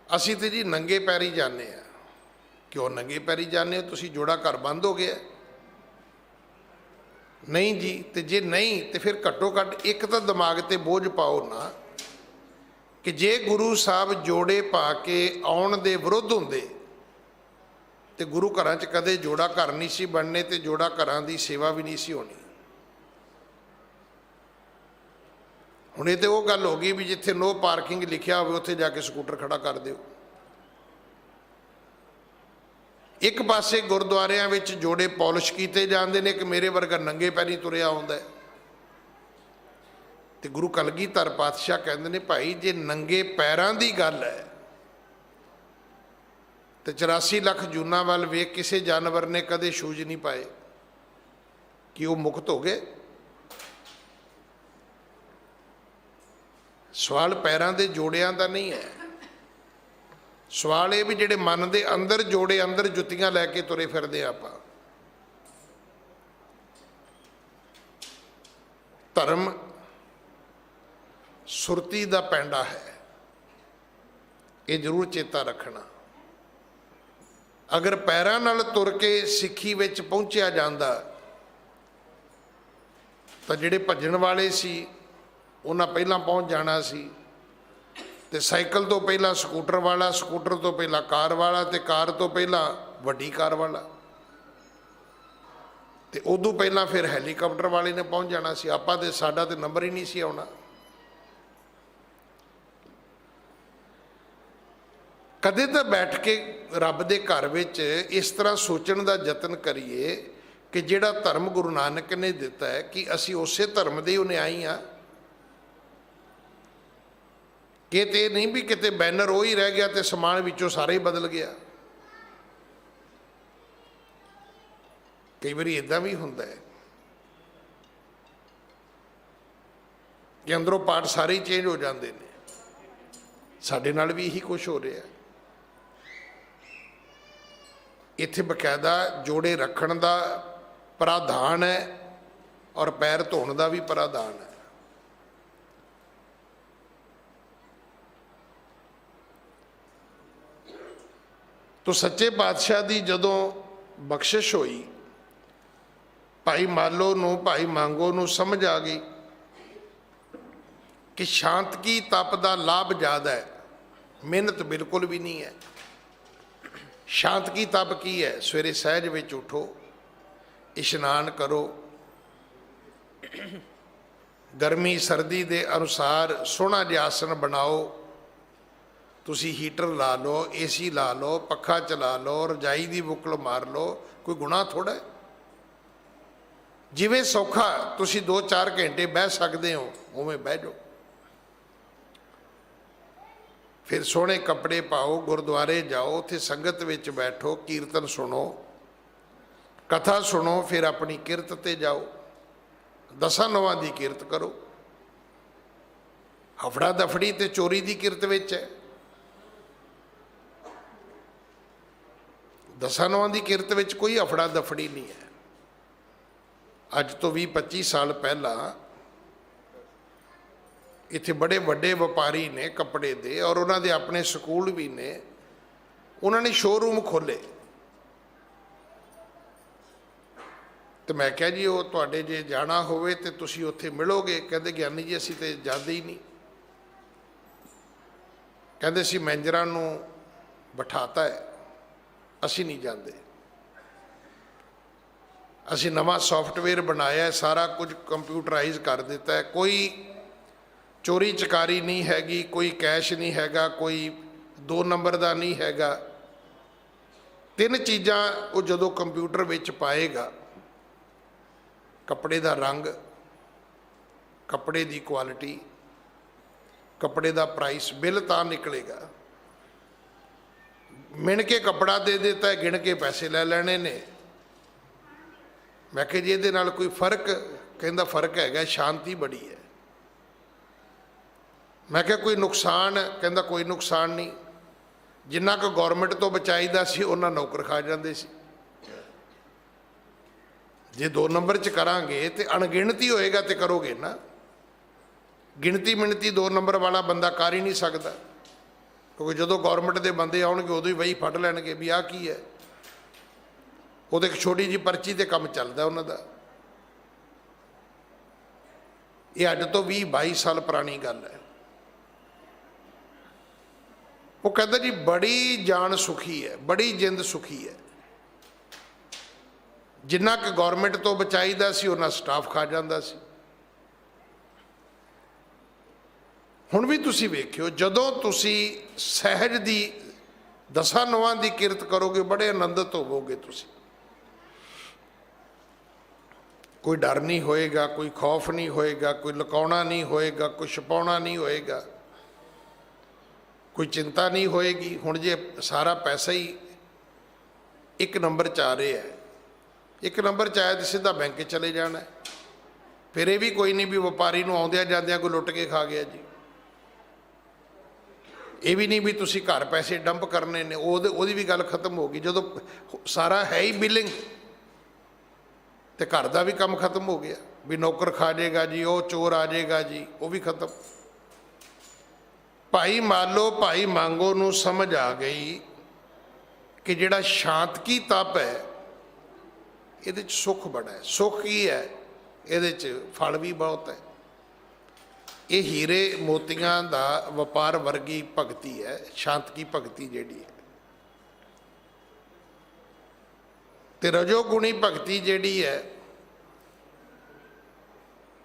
असी तो जी नंगे पैरी जाने आ। क्यों नंगे पैरी जाने हो? तुसी जोड़ा घर बंद हो गया? नहीं जी। तो जे नहीं तो फिर घट्टो घट्ट एक तो दिमाग ते बोझ पाओ ना कि जे गुरु साहब जोड़े पा के आउण दे विरुद्ध हुंदे तो गुरु घरां च कदे जोड़ा घर नहीं सी बनने, तो जोड़ा घरां दी सेवा भी नहीं सी होनी। हुण ये तो वो गल हो गई भी जिथे नो पार्किंग लिखिया हो उत्थे जाके स्कूटर खड़ा कर दिओ। एक पासे गुरुद्वारियां विच जोड़े पॉलिश कीते जांदे ने कि मेरे वर्गा नंगे पैरी तुरिया आउंदा है। ते गुरु कलगीधर पातशाह कहंदे ने भाई जे नंगे पैरां दी गल है तो 84 लाख जूना वाल वेख किसी जानवर ने कदे शूज नहीं पाए कि वो मुक्त हो गए। सवाल पैरां दे जोड़ियां दा नहीं है, सवाल ये भी जिहड़े मन दे अंदर जोड़े अंदर जुत्तियां लैके तुरे फिरदे आपां। धर्म सुरती दा पैंडा है, ये जरूर चेता रखना। अगर पैरां नाल तुर के सिੱਖੀ विच पहुंचिया जांदा तां जिहड़े भजन वाले सी उन्हां पहलां पहुंच जाना सी, ते साइकिल तो पहला स्कूटर वाला, स्कूटर तो पहला कार वाला, ते कार तो पहला वड्डी कार वाला, ते उदों पहला फिर हैलीकॉप्टर वाले ने पहुंच जाना सी। आपां ते साडा ते नंबर ही नहीं सी आउणा। कदे तो बैठ के रब दे घर विच इस तरह सोचण दा यतन करिए कि जिहड़ा धर्म गुरु नानक ने दिता है कि असी उसे धर्म दे अनुयायी हाँ। किते नहीं भी किते बैनर वो ही रह गया तो समान विचों सारा ही बदल गया। कई बारी इदां भी हुंदा है कि अंदरों पार्ट सारे ही चेंज हो जाते हैं। साडे नाल भी यही कुछ हो रहा है। इत्थे बकायदा जोड़े रखण दा प्रावधान है और पैर धोण दा भी प्रावधान है। तो सच्चे पातशाह की जदों बख्शिश हुई, भाई मालो नूं भाई मांगो नूं समझ आ गई कि शांत की तप का लाभ ज़्यादा है, मेहनत बिल्कुल भी नहीं है। शांत की तप की है? सवेरे सहज विच उठो, इशनान करो, गर्मी सर्दी के अनुसार सोहना जिहा आसन बनाओ, तुसी हीटर ला लो, एसी ला लो, पखा चला लो, रजाई की बुकल मार लो, कोई गुनाह थोड़ा है। जिवें सौखा तुसी 2-4 घंटे बह सकते हो उवें बह जाओ। फिर सोहने कपड़े पाओ, गुरुद्वारे जाओ, उत्थे संगत विच बैठो, कीर्तन सुनो, कथा सुनो, फिर अपनी किरत ते जाओ, 10 नौवां की किरत करो। हफड़ा दफड़ी ते चोरी की किरत विच है। 10 नौवां की किरत विच कोई हफड़ा दफड़ी नहीं है। अज तो 20-25 साल पहला इत्थे बड़े वड्डे व्यापारी ने कपड़े दे और उन्होंने अपने स्कूल भी ने, उन्होंने शोरूम खोले। तो मैं क्या जी वो तुहाडे जे जाना होवे ते तुसी उत्थे मिलोगे? कहते ज्ञानी जी असीं ते जाते ही नहीं। कहते असीं मैनेजरां नूं बिठाता है, असीं नहीं जाते। ਅਸੀਂ ਨਵਾਂ ਸੌਫਟਵੇਅਰ ਬਣਾਇਆ, ਸਾਰਾ ਕੁਝ ਕੰਪਿਊਟਰਾਈਜ਼ ਕਰ ਦਿੱਤਾ ਹੈ। ਕੋਈ ਚੋਰੀ ਚਕਾਰੀ ਨਹੀਂ ਹੈਗੀ, ਕੋਈ ਕੈਸ਼ ਨਹੀਂ ਹੈਗਾ, ਕੋਈ 2 ਨੰਬਰ ਦਾ ਨਹੀਂ ਹੈਗਾ। 3 ਚੀਜ਼ਾਂ ਉਹ ਜਦੋਂ ਕੰਪਿਊਟਰ ਵਿੱਚ ਪਾਏਗਾ, ਕੱਪੜੇ ਦਾ ਰੰਗ, ਕੱਪੜੇ ਦੀ ਕੁਆਲਿਟੀ, ਕੱਪੜੇ ਦਾ ਪ੍ਰਾਈਸ, ਬਿੱਲ ਤਾਂ ਨਿਕਲੇਗਾ। ਮਿਣ ਕੇ ਕੱਪੜਾ ਦੇ ਦਿੱਤਾ ਹੈ, ਗਿਣ ਕੇ ਪੈਸੇ ਲੈ ਲੈਣੇ ਨੇ। ਮੈਂ ਕਿਹਾ ਜੀ ਇਹਦੇ ਨਾਲ ਕੋਈ ਫਰਕ? ਕਹਿੰਦਾ ਫਰਕ ਹੈਗਾ, ਸ਼ਾਂਤੀ ਬੜੀ ਹੈ। ਮੈਂ ਕਿਹਾ ਕੋਈ ਨੁਕਸਾਨ? ਕਹਿੰਦਾ ਕੋਈ ਨੁਕਸਾਨ ਨਹੀਂ, ਜਿੰਨਾ ਕੁ ਗੌਰਮੈਂਟ ਤੋਂ ਬਚਾਈਦਾ ਸੀ ਉਹਨਾਂ ਨੌਕਰ ਖਾ ਜਾਂਦੇ ਸੀ। ਜੇ 2 ਨੰਬਰ 'ਚ ਕਰਾਂਗੇ ਤੇ ਅਣਗਿਣਤੀ ਹੋਏਗਾ ਤੇ ਕਰੋਗੇ ਨਾ। ਗਿਣਤੀ ਮਿਣਤੀ 2 ਨੰਬਰ ਵਾਲਾ ਬੰਦਾ ਕਰ ਹੀ ਨਹੀਂ ਸਕਦਾ, ਕਿਉਂਕਿ ਜਦੋਂ ਗੌਰਮੈਂਟ ਦੇ ਬੰਦੇ ਆਉਣਗੇ ਉਦੋਂ ਹੀ ਵਹੀ ਫੜ ਲੈਣਗੇ ਵੀ ਆਹ ਕੀ ਹੈ। ਉਹਦੇ ਇੱਕ ਛੋਟੀ ਜਿਹੀ ਪਰਚੀ ਤੇ ਕੰਮ ਚੱਲਦਾ ਉਹਨਾਂ ਦਾ। ਇਹ ਅੱਜ ਤੋਂ 20-22 ਸਾਲ ਪੁਰਾਣੀ ਗੱਲ ਹੈ। ਉਹ ਕਹਿੰਦਾ ਜੀ ਬੜੀ ਜਾਨ ਸੁਖੀ ਹੈ, ਬੜੀ ਜਿੰਦ ਸੁਖੀ ਹੈ। ਜਿੰਨਾ ਕਿ ਗੌਰਮੈਂਟ ਤੋਂ ਬਚਾਈਦਾ ਸੀ ਉਹਨਾਂ ਸਟਾਫ ਖਾ ਜਾਂਦਾ ਸੀ। ਹੁਣ ਵੀ ਤੁਸੀਂ ਵੇਖਿਓ, ਜਦੋਂ ਤੁਸੀਂ ਸਹਿਜ ਦੀ 10 ਨੌਆਂ ਦੀ ਕਿਰਤ ਕਰੋਗੇ ਬੜੇ ਆਨੰਦਿਤ ਹੋਵੋਗੇ ਤੁਸੀਂ। ਕੋਈ ਡਰ ਨਹੀਂ ਹੋਏਗਾ, ਕੋਈ ਖੌਫ ਨਹੀਂ ਹੋਏਗਾ, ਕੋਈ ਲੁਕਾਉਣਾ ਨਹੀਂ ਹੋਏਗਾ, ਕੋਈ ਛੁਪਾਉਣਾ ਨਹੀਂ ਹੋਏਗਾ, ਕੋਈ ਚਿੰਤਾ ਨਹੀਂ ਹੋਏਗੀ। ਹੁਣ ਜੇ ਸਾਰਾ ਪੈਸਾ ਹੀ 1 ਨੰਬਰ 'ਚ ਆ ਰਿਹਾ ਹੈ, 1 ਨੰਬਰ 'ਚ ਆਇਆ ਤਾਂ ਸਿੱਧਾ ਬੈਂਕ 'ਚ ਚਲੇ ਜਾਣਾ। ਫਿਰ ਇਹ ਵੀ ਕੋਈ ਨਹੀਂ ਵੀ ਵਪਾਰੀ ਨੂੰ ਆਉਂਦਿਆਂ ਜਾਂਦਿਆਂ ਕੋਈ ਲੁੱਟ ਕੇ ਖਾ ਗਿਆ ਜੀ। ਇਹ ਵੀ ਨਹੀਂ ਵੀ ਤੁਸੀਂ ਘਰ ਪੈਸੇ ਡੰਪ ਕਰਨੇ ਨੇ, ਉਹਦੀ ਵੀ ਗੱਲ ਖਤਮ ਹੋ ਗਈ। ਜਦੋਂ ਸਾਰਾ ਹੈ ਹੀ ਬਿਲਿੰਗ, ਤੇ ਘਰ ਦਾ ਵੀ ਕੰਮ ਖਤਮ ਹੋ ਗਿਆ ਵੀ ਨੌਕਰ ਖਾ ਜਾਏਗਾ ਜੀ, ਉਹ ਚੋਰ ਆ ਜਾਏਗਾ ਜੀ, ਉਹ ਵੀ ਖਤਮ। ਭਾਈ ਮਾਲੋ ਭਾਈ ਮੰਗੋ ਨੂੰ ਸਮਝ ਆ ਗਈ ਕਿ ਜਿਹੜਾ ਸ਼ਾਂਤ ਕੀ ਤਪ ਹੈ ਇਹਦੇ 'ਚ ਸੁੱਖ ਬੜਾ ਹੈ। ਸੁੱਖ ਕੀ ਹੈ? ਇਹਦੇ 'ਚ ਫਲ ਵੀ ਬਹੁਤ ਹੈ। ਇਹ ਹੀਰੇ ਮੋਤੀਆਂ ਦਾ ਵਪਾਰ ਵਰਗੀ ਭਗਤੀ ਹੈ, ਸ਼ਾਂਤ ਕੀ ਭਗਤੀ ਜਿਹੜੀ ਹੈ। ਤੇ ਰਜੋਗੁਣੀ ਭਗਤੀ ਜਿਹੜੀ ਹੈ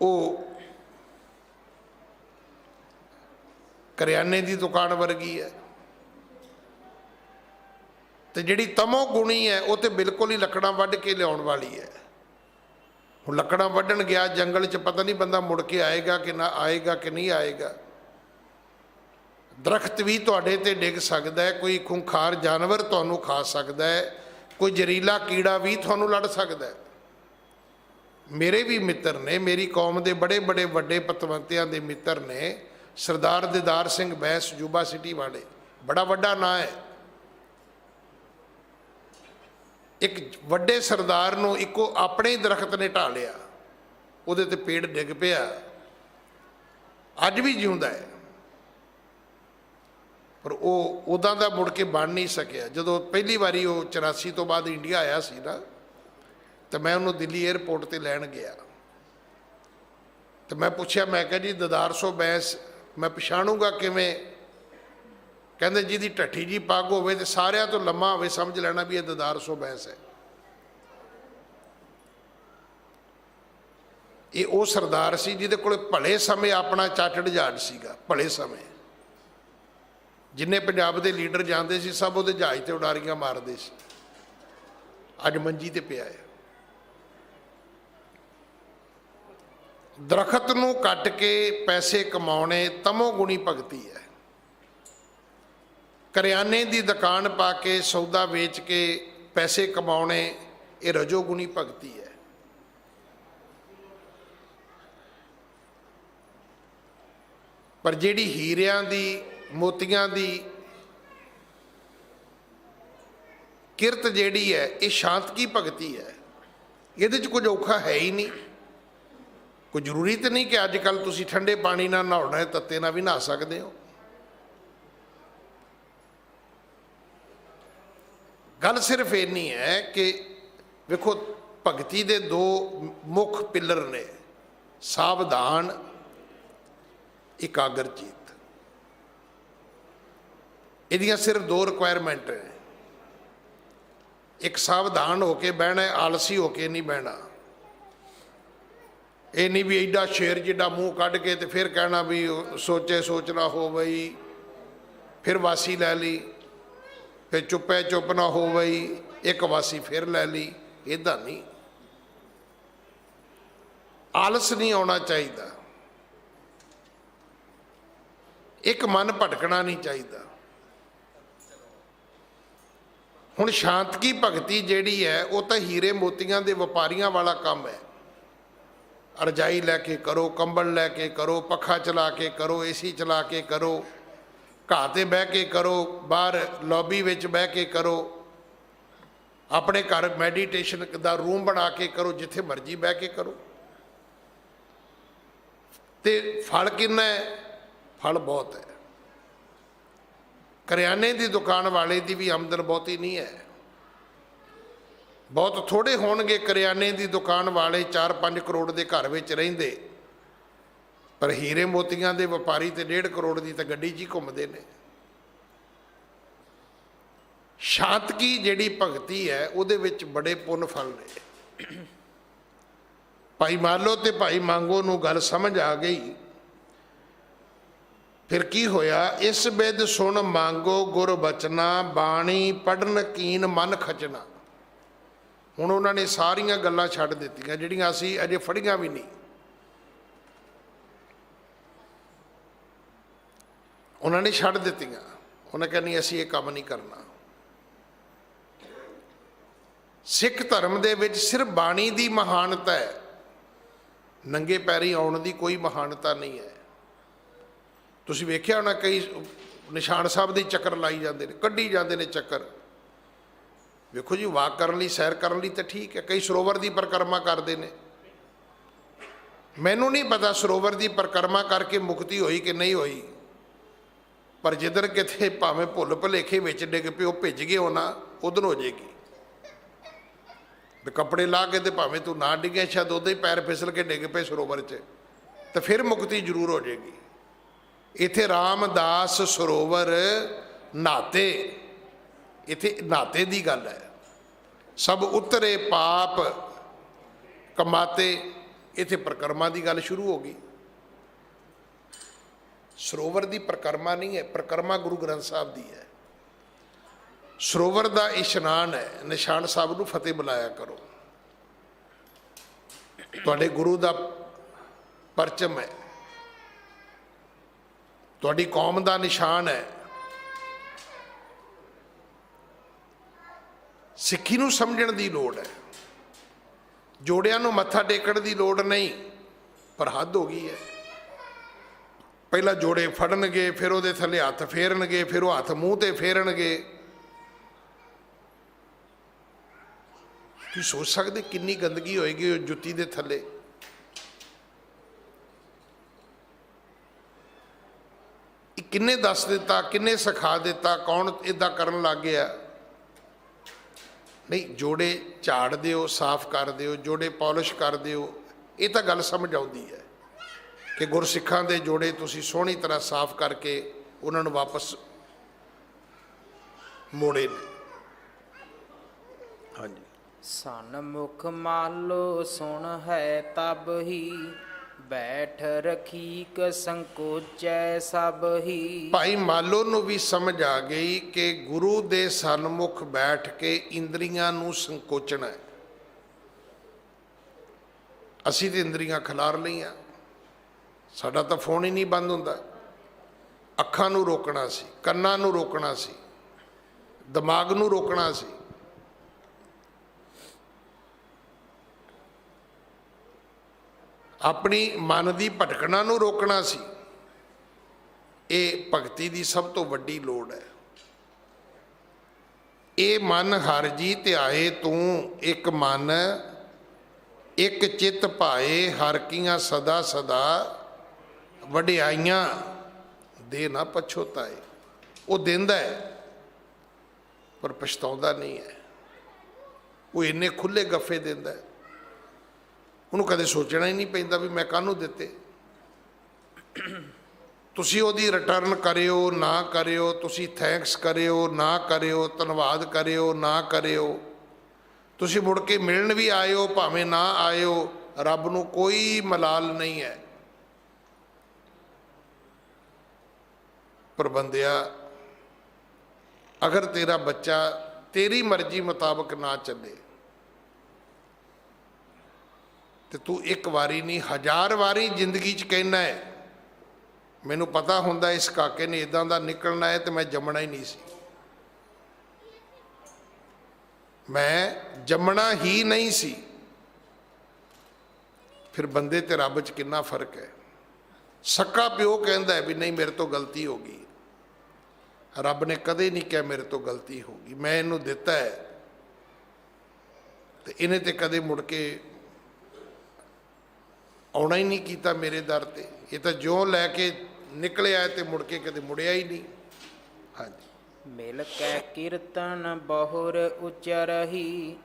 ਉਹ ਕਰਿਆਨੇ ਦੀ ਦੁਕਾਨ ਵਰਗੀ ਹੈ। ਤੇ ਜਿਹੜੀ ਤਮੋ ਗੁਣੀ ਹੈ ਉਹ ਤੇ ਬਿਲਕੁਲ ਹੀ ਲੱਕੜਾਂ ਵੱਢ ਕੇ ਲਿਆਉਣ ਵਾਲੀ ਹੈ। ਹੁਣ ਲੱਕੜਾਂ ਵੱਢਣ ਗਿਆ ਜੰਗਲ 'ਚ, ਪਤਾ ਨਹੀਂ ਬੰਦਾ ਮੁੜ ਕੇ ਆਏਗਾ ਕਿ ਨਾ ਆਏਗਾ ਕਿ ਨਹੀਂ ਆਏਗਾ। ਦਰਖਤ ਵੀ ਤੁਹਾਡੇ ਤੇ ਡਿੱਗ ਸਕਦਾ ਹੈ, ਕੋਈ ਖੁੰਖਾਰ ਜਾਨਵਰ ਤੁਹਾਨੂੰ ਖਾ ਸਕਦਾ ਹੈ, ਕੋਈ ਜ਼ਹਿਰੀਲਾ ਕੀੜਾ ਵੀ ਤੁਹਾਨੂੰ ਲੜ ਸਕਦਾ ਹੈ। ਮੇਰੇ ਵੀ ਮਿੱਤਰ ਨੇ, ਮੇਰੀ ਕੌਮ ਦੇ ਬੜੇ ਬੜੇ ਵੱਡੇ ਪਤਵੰਤਿਆਂ ਦੇ ਮਿੱਤਰ ਨੇ। ਸਰਦਾਰ ਦੀਦਾਰ ਸਿੰਘ ਬੈਂਸ ਯੂਬਾ ਸਿਟੀ ਵਾਲੇ, ਬੜਾ ਵੱਡਾ ਨਾਂ ਹੈ। ਇੱਕ ਵੱਡੇ ਸਰਦਾਰ ਨੂੰ ਇੱਕੋ ਆਪਣੇ ਹੀ ਦਰਖਤ ਨੇ ਢਾ ਲਿਆ, ਉਹਦੇ ਤੇ ਪੇੜ ਡਿੱਗ ਪਿਆ, ਅੱਜ ਵੀ ਜਿਉਂਦਾ ਹੈ। ਪਰ ਉਹ ਉੱਦਾਂ ਦਾ ਮੁੜ ਕੇ ਬਣ ਨਹੀਂ ਸਕਿਆ। ਜਦੋਂ ਪਹਿਲੀ ਵਾਰੀ ਉਹ 84 ਤੋਂ ਬਾਅਦ ਇੰਡੀਆ ਆਇਆ ਸੀ ਨਾ, ਤੇ ਮੈਂ ਉਹਨੂੰ ਦਿੱਲੀ ਏਅਰਪੋਰਟ ਤੇ ਲੈਣ ਗਿਆ। ਤੇ ਮੈਂ ਪੁੱਛਿਆ, ਮੈਂ ਕਿਹਾ ਜੀ ਦੀਦਾਰ ਸੋ ਬੈਂਸ ਮੈਂ ਪਛਾਣੂਗਾ ਕਿਵੇਂ? ਕਹਿੰਦੇ ਜਿਹਦੀ ਢੱਠੀ ਜੀ ਪੱਗ ਹੋਵੇ ਤੇ ਸਾਰਿਆਂ ਤੋਂ ਲੰਮਾ ਹੋਵੇ, ਸਮਝ ਲੈਣਾ ਵੀ ਇਹ ਦੀਦਾਰ ਸੋ ਬੈਂਸ ਹੈ। ਇਹ ਉਹ ਸਰਦਾਰ ਸੀ ਜਿਹਦੇ ਕੋਲ ਭਲੇ ਸਮੇਂ ਆਪਣਾ ਚਾਟੜ ਜਹਾਜ਼ ਸੀਗਾ। ਭਲੇ ਸਮੇਂ ਜਿੰਨੇ ਪੰਜਾਬ ਦੇ ਲੀਡਰ ਜਾਂਦੇ ਸੀ ਸਭ ਉਹਦੇ ਜਹਾਜ਼ ਤੇ ਉਡਾਰੀਆਂ ਮਾਰਦੇ ਸੀ। ਅੱਜ ਮੰਜੀ ਤੇ ਪਿਆ ਹੈ। ਦਰਖਤ ਨੂੰ ਕੱਟ ਕੇ ਪੈਸੇ ਕਮਾਉਣੇ ਤਮੋ ਗੁਣੀ ਭਗਤੀ ਹੈ। ਕਰਿਆਨੇ ਦੀ ਦੁਕਾਨ ਪਾ ਕੇ ਸੌਦਾ ਵੇਚ ਕੇ ਪੈਸੇ ਕਮਾਉਣੇ ਇਹ ਰਜੋਗੁਣੀ ਭਗਤੀ ਹੈ। ਪਰ ਜਿਹੜੀ ਹੀਰਿਆਂ ਦੀ ਮੋਤੀਆਂ ਦੀ ਕਿਰਤ ਜਿਹੜੀ ਹੈ ਇਹ ਸ਼ਾਂਤ ਕੀ ਭਗਤੀ ਹੈ। ਇਹਦੇ 'ਚ ਕੁਝ ਔਖਾ ਹੈ ਹੀ ਨਹੀਂ। ਕੋਈ ਜ਼ਰੂਰੀ ਤਾਂ ਨਹੀਂ ਕਿ ਅੱਜ ਕੱਲ੍ਹ ਤੁਸੀਂ ਠੰਡੇ ਪਾਣੀ ਨਾਲ ਨਹਾਉਣਾ ਹੈ, ਤੱਤੇ ਨਾਲ ਵੀ ਨਹਾ ਸਕਦੇ ਹੋ। ਗੱਲ ਸਿਰਫ ਇੰਨੀ ਹੈ ਕਿ ਵੇਖੋ ਭਗਤੀ ਦੇ 2 ਮੁੱਖ ਪਿੱਲਰ ਨੇ, ਸਾਵਧਾਨ, ਇਕਾਗਰਚਿਤ। ਇਹਦੀਆਂ ਸਿਰਫ 2 ਰਿਕੁਆਇਰਮੈਂਟ ਹੈ। ਇੱਕ ਸਾਵਧਾਨ ਹੋ ਕੇ ਬਹਿਣਾ, ਆਲਸੀ ਹੋ ਕੇ ਨਹੀਂ ਬਹਿਣਾ। ਇਹ ਨਹੀਂ ਵੀ ਐਡਾ ਸ਼ੇਰ ਜਿੱਡਾ ਮੂੰਹ ਕੱਢ ਕੇ ਤੇ ਫਿਰ ਕਹਿਣਾ ਵੀ ਸੋਚੇ ਸੋਚਣਾ ਹੋ ਬਈ, ਫਿਰ ਵਾਸੀ ਲੈ ਲਈ, ਫਿਰ ਚੁੱਪੇ ਚੁੱਪ ਨਾ ਹੋ ਬਈ, ਇੱਕ ਵਾਸੀ ਫਿਰ ਲੈ ਲਈ। ਇੱਦਾਂ ਨਹੀਂ, ਆਲਸ ਨਹੀਂ ਆਉਣਾ ਚਾਹੀਦਾ, ਇੱਕ ਮਨ ਭਟਕਣਾ ਨਹੀਂ ਚਾਹੀਦਾ। ਹੁਣ ਸ਼ਾਂਤ ਕੀ ਭਗਤੀ ਜਿਹੜੀ ਹੈ ਉਹ ਤਾਂ ਹੀਰੇ ਮੋਤੀਆਂ ਦੇ ਵਪਾਰੀਆਂ ਵਾਲਾ ਕੰਮ ਹੈ। ਰਜਾਈ ਲੈ ਕੇ ਕਰੋ, ਕੰਬਲ ਲੈ ਕੇ ਕਰੋ, ਪੱਖਾ ਚਲਾ ਕੇ ਕਰੋ, ਏਸੀ ਚਲਾ ਕੇ ਕਰੋ, ਘਾਹ 'ਤੇ ਬਹਿ ਕੇ ਕਰੋ, ਬਾਹਰ ਲੌਬੀ ਵਿੱਚ ਬਹਿ ਕੇ ਕਰੋ, ਆਪਣੇ ਘਰ ਮੈਡੀਟੇਸ਼ਨ ਦਾ ਰੂਮ ਬਣਾ ਕੇ ਕਰੋ, ਜਿੱਥੇ ਮਰਜ਼ੀ ਬਹਿ ਕੇ ਕਰੋ। ਤੇ ਫਲ ਕਿੰਨਾ ਹੈ? ਫਲ ਬਹੁਤ ਹੈ। ਕਰਿਆਨੇ ਦੀ ਦੁਕਾਨ ਵਾਲੇ ਦੀ ਵੀ ਆਮਦਨ ਬਹੁਤੀ ਨਹੀਂ ਹੈ। ਬਹੁਤ ਥੋੜੇ ਹੋਣਗੇ ਕਰਿਆਨੇ ਦੀ ਦੁਕਾਨ ਵਾਲੇ 4-5 ਕਰੋੜ ਦੇ ਘਰ ਵਿੱਚ ਰਹਿੰਦੇ, ਪਰ ਹੀਰੇ ਮੋਤੀਆਂ ਦੇ ਵਪਾਰੀ ਤੇ 1.5 ਕਰੋੜ ਦੀ ਤਾਂ ਗੱਡੀ 'ਚ ਹੀ ਘੁੰਮਦੇ ਨੇ। ਸ਼ਾਂਤ ਕੀ ਜਿਹੜੀ ਭਗਤੀ ਹੈ ਉਹਦੇ ਵਿੱਚ ਬੜੇ ਪੁੰਨ ਫਲ ਨੇ। ਭਾਈ ਮਾਲੋ ਤੇ ਭਾਈ ਮੰਗੋ ਨੂੰ ਗੱਲ ਸਮਝ ਆ ਗਈ। ਫਿਰ ਕੀ ਹੋਇਆ? ਇਸ ਬਿਦ ਸੁਣ ਮੰਗੋ ਗੁਰ ਬਚਨਾ, ਬਾਣੀ ਪੜਨ ਕੀਨ ਮਨ ਖਚਣਾ। ਹੁਣ ਉਹਨਾਂ ਨੇ ਸਾਰੀਆਂ ਗੱਲਾਂ ਛੱਡ ਦਿੱਤੀਆਂ ਜਿਹੜੀਆਂ ਅਸੀਂ ਅਜੇ ਫੜੀਆਂ ਵੀ ਨਹੀਂ। ਉਹਨਾਂ ਨੇ ਛੱਡ ਦਿੱਤੀਆਂ। ਉਹਨਾਂ ਕਹਿੰਦੇ ਅਸੀਂ ਇਹ ਕੰਮ ਨਹੀਂ ਕਰਨਾ। ਸਿੱਖ ਧਰਮ ਦੇ ਵਿੱਚ ਸਿਰਫ ਬਾਣੀ ਦੀ ਮਹਾਨਤਾ ਹੈ, ਨੰਗੇ ਪੈਰੀ ਆਉਣ ਦੀ ਕੋਈ ਮਹਾਨਤਾ ਨਹੀਂ ਹੈ। ਤੁਸੀਂ ਵੇਖਿਆ ਹੋਣਾ ਕਈ ਨਿਸ਼ਾਨ ਸਾਹਿਬ ਦੇ ਚੱਕਰ ਲਾਈ ਜਾਂਦੇ ਨੇ, ਕੱਢੀ ਜਾਂਦੇ ਨੇ ਚੱਕਰ। ਵੇਖੋ ਜੀ, ਵਾਕ ਕਰਨ ਲਈ, ਸੈਰ ਕਰਨ ਲਈ ਤਾਂ ਠੀਕ ਹੈ। ਕਈ ਸਰੋਵਰ ਦੀ ਪਰਿਕਰਮਾ ਕਰਦੇ ਨੇ। ਮੈਨੂੰ ਨਹੀਂ ਪਤਾ ਸਰੋਵਰ ਦੀ ਪਰਿਕਰਮਾ ਕਰਕੇ ਮੁਕਤੀ ਹੋਈ ਕਿ ਨਹੀਂ ਹੋਈ, ਪਰ ਜਿੱਧਰ ਕਿਤੇ ਭਾਵੇਂ ਭੁੱਲ ਭੁਲੇਖੇ ਵਿੱਚ ਡਿੱਗ ਪਿਓ, ਭਿੱਜ ਗਏ ਹੋ ਨਾ, ਉਧਰ ਹੋ ਜਾਏਗੀ। ਵੀ ਕੱਪੜੇ ਲਾ ਕੇ ਤੇ ਭਾਵੇਂ ਤੂੰ ਨਾ ਡਿੱਗੇ, ਸ਼ਾਇਦ ਉਦੋਂ ਹੀ ਪੈਰ ਫਿਸਲ ਕੇ ਡਿੱਗ ਪਏ ਸਰੋਵਰ 'ਚ, ਤਾਂ ਫਿਰ ਮੁਕਤੀ ਜ਼ਰੂਰ ਹੋ ਜਾਏਗੀ। ਇੱਥੇ ਰਾਮਦਾਸ ਸਰੋਵਰ ਨਹਾਤੇ, ਇੱਥੇ ਨਹਾਤੇ ਦੀ ਗੱਲ ਹੈ। ਸਭ ਉਤਰੇ ਪਾਪ ਕਮਾਤੇ, ਇੱਥੇ ਪਰਿਕਰਮਾ ਦੀ ਗੱਲ ਸ਼ੁਰੂ ਹੋ ਗਈ। ਸਰੋਵਰ ਦੀ ਪਰਿਕਰਮਾ ਨਹੀਂ ਹੈ, ਪਰਿਕਰਮਾ ਗੁਰੂ ਗ੍ਰੰਥ ਸਾਹਿਬ ਦੀ ਹੈ। ਸਰੋਵਰ ਦਾ ਇਸ਼ਨਾਨ ਹੈ। ਨਿਸ਼ਾਨ ਸਾਹਿਬ ਨੂੰ ਫਤਿਹ ਬੁਲਾਇਆ ਕਰੋ। ਤੁਹਾਡੇ ਗੁਰੂ ਦਾ ਪਰਚਮ ਹੈ, ਤੁਹਾਡੀ ਕੌਮ ਦਾ ਨਿਸ਼ਾਨ ਹੈ। ਸਿੱਖੀ ਨੂੰ ਸਮਝਣ ਦੀ ਲੋੜ ਹੈ। ਜੋੜਿਆਂ ਨੂੰ ਮੱਥਾ ਟੇਕਣ ਦੀ ਲੋੜ ਨਹੀਂ, ਪਰ ਹੱਦ ਹੋ ਗਈ ਹੈ। ਪਹਿਲਾਂ ਜੋੜੇ ਫੜਨਗੇ, ਫਿਰ ਉਹਦੇ ਥੱਲੇ ਹੱਥ ਫੇਰਨਗੇ, ਫਿਰ ਉਹ ਹੱਥ ਮੂੰਹ ਤੇ ਫੇਰਨਗੇ। ਤੁਸੀਂ ਸੋਚ ਸਕਦੇ ਕਿੰਨੀ ਗੰਦਗੀ ਹੋਏਗੀ ਉਹ ਜੁੱਤੀ ਦੇ ਥੱਲੇ। ਕਿੰਨੇ ਦੱਸ ਦਿੱਤਾ, ਕਿੰਨੇ ਸਿਖਾ ਦਿੱਤਾ, ਕੌਣ ਇਦਾਂ ਕਰਨ ਲੱਗ ਗਿਆ? ਨਹੀਂ, ਜੋੜੇ ਝਾੜ ਦਿਓ, ਸਾਫ਼ ਕਰ ਦਿਓ, ਜੋੜੇ ਪਾਲਿਸ਼ ਕਰ ਦਿਓ। ਇਹ ਤਾਂ ਗੱਲ ਸਮਝ ਆਉਂਦੀ ਹੈ ਕਿ ਗੁਰਸਿੱਖਾਂ ਦੇ ਜੋੜੇ ਤੁਸੀਂ ਸੋਹਣੀ ਤਰ੍ਹਾਂ ਸਾਫ਼ ਕਰਕੇ ਉਹਨਾਂ ਨੂੰ ਵਾਪਸ ਮੋੜੇ ਨੇ। ਹਾਂਜੀ। ਸਨਮੁਖ ਮਾਲੋ ਸੁਣ ਹੈ ਤਬ ਹੀ, ਬੈਠ ਰਖੀਕ ਸੰਕੋਚੈ ਸਭ ਹੀ। ਭਾਈ ਮਾਲੋ ਨੂੰ ਵੀ ਸਮਝ ਆ ਗਈ ਕਿ ਗੁਰੂ ਦੇ ਸਨਮੁਖ ਬੈਠ ਕੇ ਇੰਦਰੀਆਂ ਨੂੰ ਸੰਕੋਚਣਾ ਹੈ। ਅਸੀਂ ਤੇ ਇੰਦਰੀਆਂ ਖਿਲਾਰ ਲਈਆਂ। ਸਾਡਾ ਤਾਂ ਫੋਨ ਹੀ ਨਹੀਂ ਬੰਦ ਹੁੰਦਾ। ਅੱਖਾਂ ਨੂੰ ਰੋਕਣਾ ਸੀ, ਕੰਨਾਂ ਨੂੰ ਰੋਕਣਾ ਸੀ, ਦਿਮਾਗ ਨੂੰ ਰੋਕਣਾ ਸੀ। ਆਪਣੀ ਮਨ ਦੀ ਭਟਕਣਾ ਨੂੰ ਰੋਕਣਾ ਸੀ। ਇਹ ਭਗਤੀ ਦੀ ਸਭ ਤੋਂ ਵੱਡੀ ਲੋੜ ਹੈ। ਇਹ ਮਨ ਹਰਿ ਜੀ ਧਿਆਏ ਤੂੰ, ਇੱਕ ਮਨ ਇੱਕ ਚਿੱਤ ਭਾਏ, ਹਰਿ ਕੀਆਂ ਸਦਾ ਸਦਾ ਵਡਿਆਈਆਂ ਦੇ ਨਾ ਪਛੋਤਾਏ। ਉਹ ਦਿੰਦਾ ਹੈ ਪਰ ਪਛਤਾਉਂਦਾ ਨਹੀਂ ਹੈ। ਉਹ ਇੰਨੇ ਖੁੱਲੇ ਗੱਫੇ ਦਿੰਦਾ ਹੈ, ਉਹਨੂੰ ਕਦੇ ਸੋਚਣਾ ਹੀ ਨਹੀਂ ਪੈਂਦਾ ਵੀ ਮੈਂ ਕਾਹਨੂੰ ਦਿੱਤੇ। ਤੁਸੀਂ ਉਹਦੀ ਰਿਟਰਨ ਕਰਿਓ ਨਾ ਕਰਿਓ, ਤੁਸੀਂ ਥੈਂਕਸ ਕਰਿਓ ਨਾ ਕਰਿਓ, ਧੰਨਵਾਦ ਕਰਿਓ ਨਾ ਕਰਿਓ, ਤੁਸੀਂ ਮੁੜ ਕੇ ਮਿਲਣ ਵੀ ਆਇਓ ਭਾਵੇਂ ਨਾ ਆਇਓ, ਰੱਬ ਨੂੰ ਕੋਈ ਮਲਾਲ ਨਹੀਂ ਹੈ। ਪਰ ਬੰਦਿਆ, ਅਗਰ ਤੇਰਾ ਬੱਚਾ ਤੇਰੀ ਮਰਜ਼ੀ ਮੁਤਾਬਕ ਨਾ ਚੱਲੇ ਤੇ ਤੂੰ ਇੱਕ ਵਾਰੀ ਨਹੀਂ 1000 ਵਾਰੀ ਜ਼ਿੰਦਗੀ 'ਚ ਕਹਿਣਾ ਹੈ, ਮੈਨੂੰ ਪਤਾ ਹੁੰਦਾ ਇਸ ਕਾਕੇ ਨੇ ਇਦਾਂ ਦਾ ਨਿਕਲਣਾ ਹੈ ਤੇ ਮੈਂ ਜੰਮਣਾ ਹੀ ਨਹੀਂ ਸੀ, ਮੈਂ ਜੰਮਣਾ ਹੀ ਨਹੀਂ ਸੀ। ਫਿਰ ਬੰਦੇ ਤੇ ਰੱਬ 'ਚ ਕਿੰਨਾ ਫਰਕ ਹੈ। ਸੱਕਾ ਪਿਓ ਕਹਿੰਦਾ ਹੈ ਵੀ ਨਹੀਂ ਮੇਰੇ ਤੋਂ ਗਲਤੀ ਹੋ ਗਈ, ਰੱਬ ਨੇ ਕਦੇ ਨਹੀਂ ਕਿਹਾ ਮੇਰੇ ਤੋਂ ਗਲਤੀ ਹੋ ਗਈ, ਮੈਂ ਇਹਨੂੰ ਦਿੱਤਾ ਹੈ ਤੇ ਇਹਨੇ ਤੇ ਕਦੇ ਮੁੜ ਕੇ ਆਉਣਾ ਹੀ ਨਹੀਂ ਕੀਤਾ ਮੇਰੇ ਦਰ ਤੇ। ਇਹ ਤਾਂ ਜਿਉਂ ਲੈ ਕੇ ਨਿਕਲਿਆ ਤੇ ਮੁੜ ਕੇ ਕਦੇ ਮੁੜਿਆ ਹੀ ਨਹੀਂ। ਹਾਂਜੀ। ਮਿਲ ਕੈ ਕੀਰਤਨ ਬਹੁਰ ਉਚਰਹੀ,